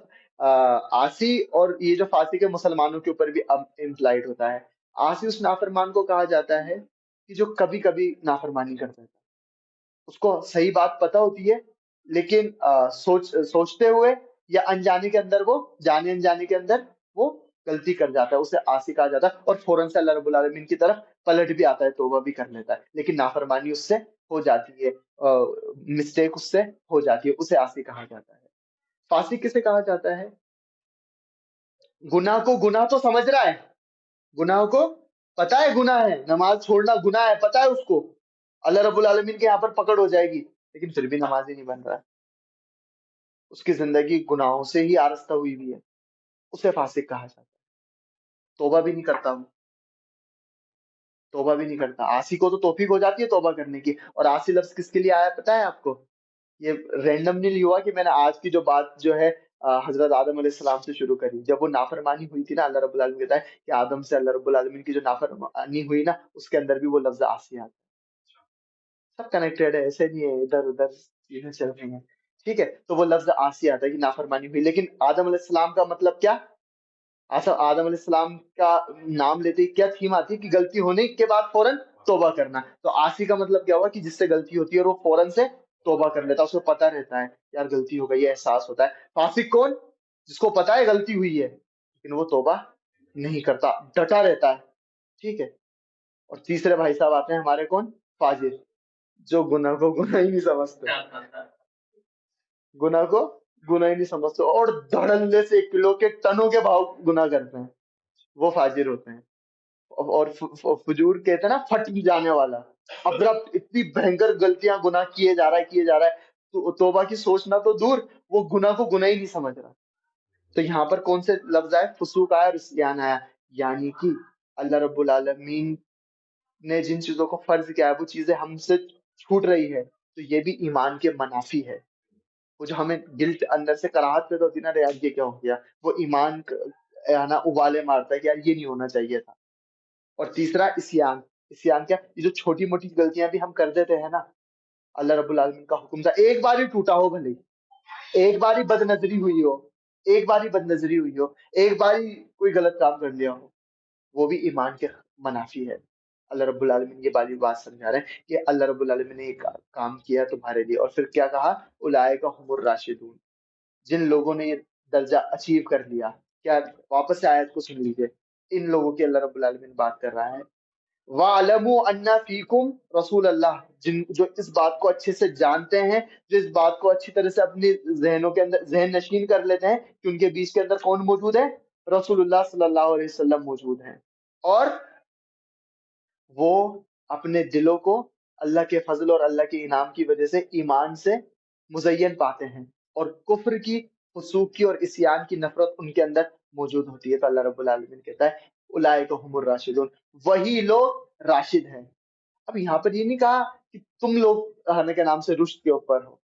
آسی، اور یہ جو فاسق ہے مسلمانوں کے اوپر بھی امپلائڈ ہوتا ہے. آسی اس نافرمان کو کہا جاتا ہے کہ جو کبھی کبھی نافرمانی کرتا ہے، اس کو صحیح بات پتہ ہوتی ہے لیکن سوچتے ہوئے یا انجانے کے اندر، وہ جانے انجانے کے اندر وہ غلطی کر جاتا ہے، اسے عاصی کہا جاتا ہے. اور فوراً سے اللہ رب العالمین کی طرف پلٹ بھی آتا ہے، توبہ بھی کر لیتا ہے، لیکن نافرمانی اس سے ہو جاتی ہے، مسٹیک اس سے ہو جاتی ہے، اسے عاصی کہا جاتا ہے. فاسق کسے کہا جاتا ہے؟ گناہ کو گناہ تو سمجھ رہا ہے، گناہ کو پتا ہے گناہ ہے، نماز چھوڑنا گناہ ہے، پتا ہے اس کو، اللہ رب العالمین کے یہاں پر پکڑ ہو جائے گی، لیکن پھر بھی نمازی نہیں بن رہا ہے، اس کی زندگی گناہوں سے ہی آراستہ ہوئی ہوئی ہے، اسے فاسق کہا جاتا ہے. توبہ بھی نہیں کرتا وہ، توبہ بھی نہیں کرتا. آسی کو تو توفیق ہو جاتی ہے توبہ کرنے کی. اور آسی لفظ کس کے لیے آیا پتا ہے آپ کو؟ یہ رینڈملی نہیں ہوا کہ میں نے آج کی جو بات جو ہے حضرت آدم علیہ السلام سے شروع کری. جب وہ نافرمانی ہوئی تھی نا، اللہ رب العالمین کہتا ہے کہ آدم سے اللہ رب العالمین کی جو نافرمانی ہوئی نا، اس کے اندر بھی وہ لفظ آسی آتا ہے. سب کنیکٹڈ ہے، ایسے نہیں ہے ادھر ادھر چیزیں چل رہی ہیں. ٹھیک ہے، تو وہ لفظ آسی آتا ہے کہ نافرمانی ہوئی. لیکن آدم علیہ السلام کا مطلب کیا؟ آدم علیہ السلام کا نام لیتے ہی کیا تھیم آتی ہے کہ غلطی ہونے کے بعد فوراً توبہ کرنا. تو آسی کا مطلب کیا ہوا کہ جس سے غلطی ہوتی ہے اور وہ فوراً سے توبہ کر لیتا ہے، اس کو پتہ رہتا ہے یار غلطی ہو گئی ہے، احساس ہوتا ہے. فاسق کون؟ جس کو پتا ہے غلطی ہوئی ہے لیکن وہ توبہ نہیں کرتا، ڈٹا رہتا ہے. ٹھیک ہے. اور تیسرے بھائی صاحب آتے ہیں ہمارے کون؟ فاجر، جو گناہ کو گناہ ہی نہیں سمجھتے، گناہ کو گناہ ہی نہیں سمجھتے اور دھڑلے سے کلو کے ٹنوں کے بھاؤ گناہ کرتے ہیں، وہ فاجر ہوتے ہیں. اور فجور کہتے ہیں نا پھٹ جانے والا، ابرپٹ اتنی بھینکر غلطیاں گناہ کیے جا رہا ہے کیے جا رہا ہے، تو توبہ کی سوچنا تو دور، وہ گناہ کو گناہ ہی نہیں سمجھ رہا. تو یہاں پر کون سے لفظ آئے؟ فسوق آیا اور عصیان آیا. یعنی کہ اللہ رب العالمین نے جن چیزوں کو فرض کیا ہے وہ چیزیں ہم سے چھوٹ رہی ہے، تو یہ بھی ایمان کے منافی ہے. وہ جو ہمیں گلٹ اندر سے کراہت پیدا ہوتی ہے نا، یار یہ کیا ہو گیا، وہ ایمان نا ابالے مارتا ہے کہ یار یہ نہیں ہونا چاہیے تھا. اور تیسرا عصیان. عصیان کیا؟ یہ جو چھوٹی موٹی غلطیاں بھی ہم کر دیتے ہیں نا، اللہ رب العالمین کا حکم تھا ایک بار ہی ٹوٹا ہو، بھلے ایک بار ہی بد نظری ہوئی ہو، ایک بار ہی بد نظری ہوئی ہو، ایک بار ہی کوئی غلط کام کر لیا ہو، وہ بھی ایمان کے منافی ہے. اللہ رب العالمین یہ باری بات سمجھا رہے ہیں کہ اللہ رب العالمین نے ایک کام کیا تمہارے لیے، اور پھر کیا کہا؟ اولئک هم الراشدون، جن لوگوں نے یہ درجہ اچیو کر لیا. کیا؟ واپس سے آیت کو سن لیجیے، ان لوگوں کی اللہ رب العالمین بات کر رہا ہے. وَاعْلَمُوا أَنَّ فِيكُمْ رسول اللہ، جو اس بات کو اچھے سے جانتے ہیں، جو اس بات کو اچھی طرح سے اپنی ذہنوں کے اندر ذہن نشین کر لیتے ہیں کہ ان کے بیچ کے اندر کون موجود ہے؟ رسول اللہ صلی اللہ علیہ وسلم موجود ہیں. اور وہ اپنے دلوں کو اللہ کے فضل اور اللہ کے انعام کی وجہ سے ایمان سے مزین پاتے ہیں، اور کفر کی، فسوق کی اور عصیان کی نفرت ان کے اندر موجود ہوتی ہے. تو اللہ رب العالمین کہتا ہے اولئک هم الراشدون، وہی لوگ راشد ہیں. اب یہاں پر یہ نہیں کہا کہ تم لوگ اللہ کے نام سے رشد کے اوپر ہو،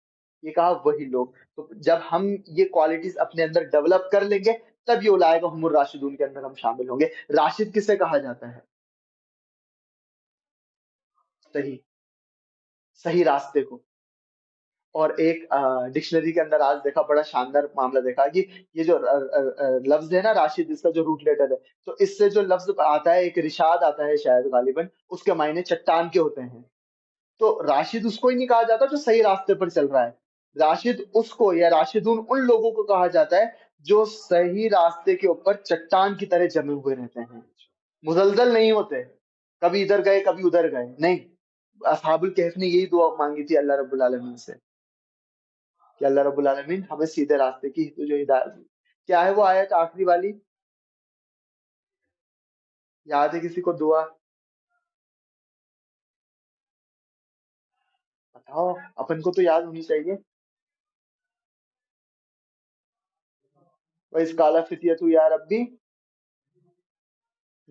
یہ کہا وہی لوگ. تو جب ہم یہ کوالٹیز اپنے اندر ڈیولپ کر لیں گے تب یہ اولئک هم الراشدون کے اندر ہم شامل ہوں گے. راشد کسے کہا جاتا ہے؟ صحیح صحیح راستے کو. اور ایک ڈکشنری کے اندر آج دیکھا، بڑا شاندار معاملہ دیکھا کہ یہ جو لفظ ہے نا راشد، اس کا جو روٹ لیٹر ہے، تو اس سے جو لفظ آتا ہے ایک رشاد آتا ہے شاید غالباً، اس کے معنی چٹان کے ہوتے ہیں. تو راشد اس کو ہی نہیں کہا جاتا جو صحیح راستے پر چل رہا ہے. راشد اس کو، یا راشدون ان لوگوں کو کہا جاتا ہے جو صحیح راستے کے اوپر چٹان کی طرح جمے ہوئے رہتے ہیں، مزلزل نہیں ہوتے، کبھی ادھر گئے کبھی ادھر گئے نہیں. اصحاب الکہف نے یہی دعا مانگی تھی اللہ رب العالمین سے کہ اللہ رب العالمین ہمیں سیدھے راستے کی جو ہدایت دی. کیا ہے وہ آیت آخری والی؟ یاد ہے کسی کو دعا؟ بتاؤ، اپن کو تو یاد ہونی چاہیے. وَإِذْ قَالَ فِتْيَةٌ يَا رَبِّ،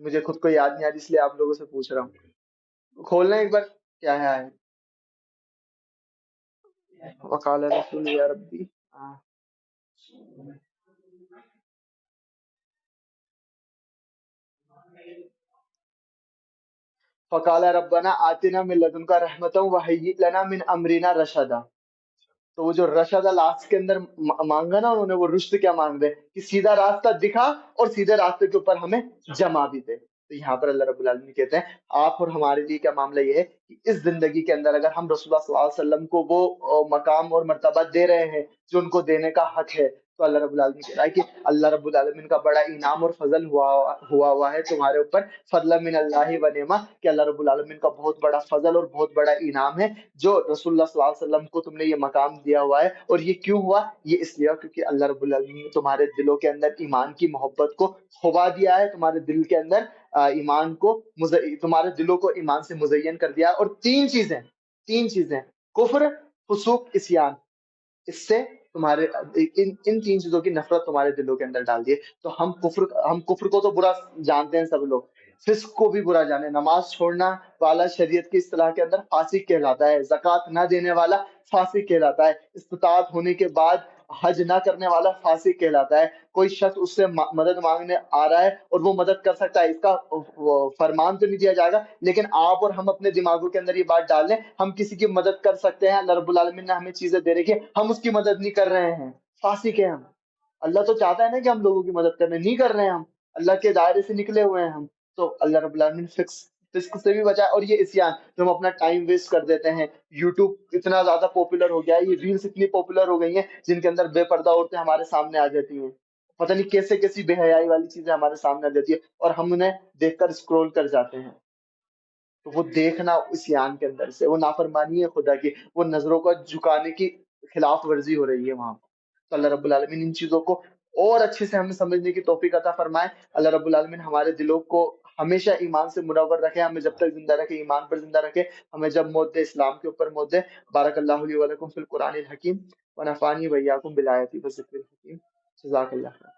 مجھے خود کو یاد نہیں آ رہی اس لیے آپ لوگوں سے پوچھ رہا ہوں. کھولنا ایک بار، کیا ہے آیت؟ وقال رسول یا ربی. فقال ربنا آتنا من لدنک رحمتا وہیئ لنا من امرنا رشدا. تو وہ جو رشد لاسٹ کے اندر مانگا نا انہوں نے، وہ رشد کیا مانگ رہے کہ سیدھا راستہ دکھا اور سیدھے راستے کے اوپر ہمیں جمع بھی دے. تو یہاں پر اللہ رب العالمین کہتے ہیں آپ اور ہمارے لیے کیا معاملہ یہ ہے کہ اس زندگی کے اندر اگر ہم رسول اللہ صلی اللہ علیہ وسلم کو وہ مقام اور مرتبہ دے رہے ہیں جو ان کو دینے کا حق ہے، تو اللہ رب العالمین کہہ رہا ہے کہ اللہ رب العالمین کا بڑا انعام اور فضل ہوا ہے تمہارے اوپر، فضل من اللہ و نعمہ، کہ اللہ رب العالمین کا بہت بڑا فضل اور بہت بڑا انعام ہے جو رسول اللہ صلی اللہ علیہ وسلم کو تم نے یہ مقام دیا ہوا ہے. اور یہ کیوں ہوا؟ یہ اس لیے کیونکہ اللہ رب العالمین نے تمہارے دلوں کے اندر ایمان کی محبت کو خوا دیا ہے، تمہارے دل کے اندر ایمان کو تمہارے دلوں کو ایمان سے مزین کر دیا. اور تین چیزیں کفر، فسوق، عصیان، اس سے تمہارے ان تین چیزوں کی نفرت تمہارے دلوں کے اندر ڈال دیے. تو ہم کفر کو تو برا جانتے ہیں سب لوگ، فسق کو بھی برا جانے. نماز چھوڑنا والا شریعت کی اصطلاح کے اندر فاسق کہلاتا ہے، زکوٰۃ نہ دینے والا فاسق کہلاتا ہے، استطاعت ہونے کے بعد حج نہ کرنے والا فاسق کہلاتا ہے. کوئی شخص اس سے مدد مانگنے آ رہا ہے اور وہ مدد کر سکتا ہے، اس کا وہ فرمان تو نہیں دیا جائے گا، لیکن آپ اور ہم اپنے دماغوں کے اندر یہ بات ڈال لیں ہم کسی کی مدد کر سکتے ہیں. اللہ رب العالمین نے ہمیں چیزیں دے رکھی ہے، ہم اس کی مدد نہیں کر رہے ہیں، فاسق ہیں ہم. اللہ تو چاہتا ہے نا کہ ہم لوگوں کی مدد کریں، نہیں کر رہے ہیں ہم، اللہ کے دائرے سے نکلے ہوئے ہیں ہم. تو اللہ رب العالمین فسق سے بھی بچائے. اور یہ عصیان جو ہم اپنا ٹائم ویسٹ کر دیتے ہیں. یوٹیوب اتنا زیادہ پاپولر ہو گیا ہے، یہ ریلز اتنی پاپولر ہو گئی ہیں جن کے اندر بے پردہ عورتیں ہمارے سامنے آ جاتی ہیں، پتہ نہیں کیسے کیسی بے حیائی والی چیزیں ہمارے سامنے آ جاتی ہے اور ہم انہیں دیکھ کر اسکرول کر جاتے ہیں. تو وہ دیکھنا عصیان کے اندر سے، وہ نافرمانی ہے خدا کی، وہ نظروں کو جھکانے کی خلاف ورزی ہو رہی ہے وہاں. تو اللہ رب العالمین ان چیزوں کو اور اچھے سے ہمیں سمجھنے کی توفیق عطا فرمائے. اللہ رب العالمین ہمارے دلوں کو ہمیشہ ایمان سے منور رکھے، ہمیں جب تک زندہ رکھے ایمان پر زندہ رکھے، ہمیں جب موت دے اسلام کے اوپر موت دے. بارک اللہ لی و لکم فی القرآن الحکیم ونفعنی وإیاکم بالآیات والذکر الحکیم. جزاک اللہ خیر.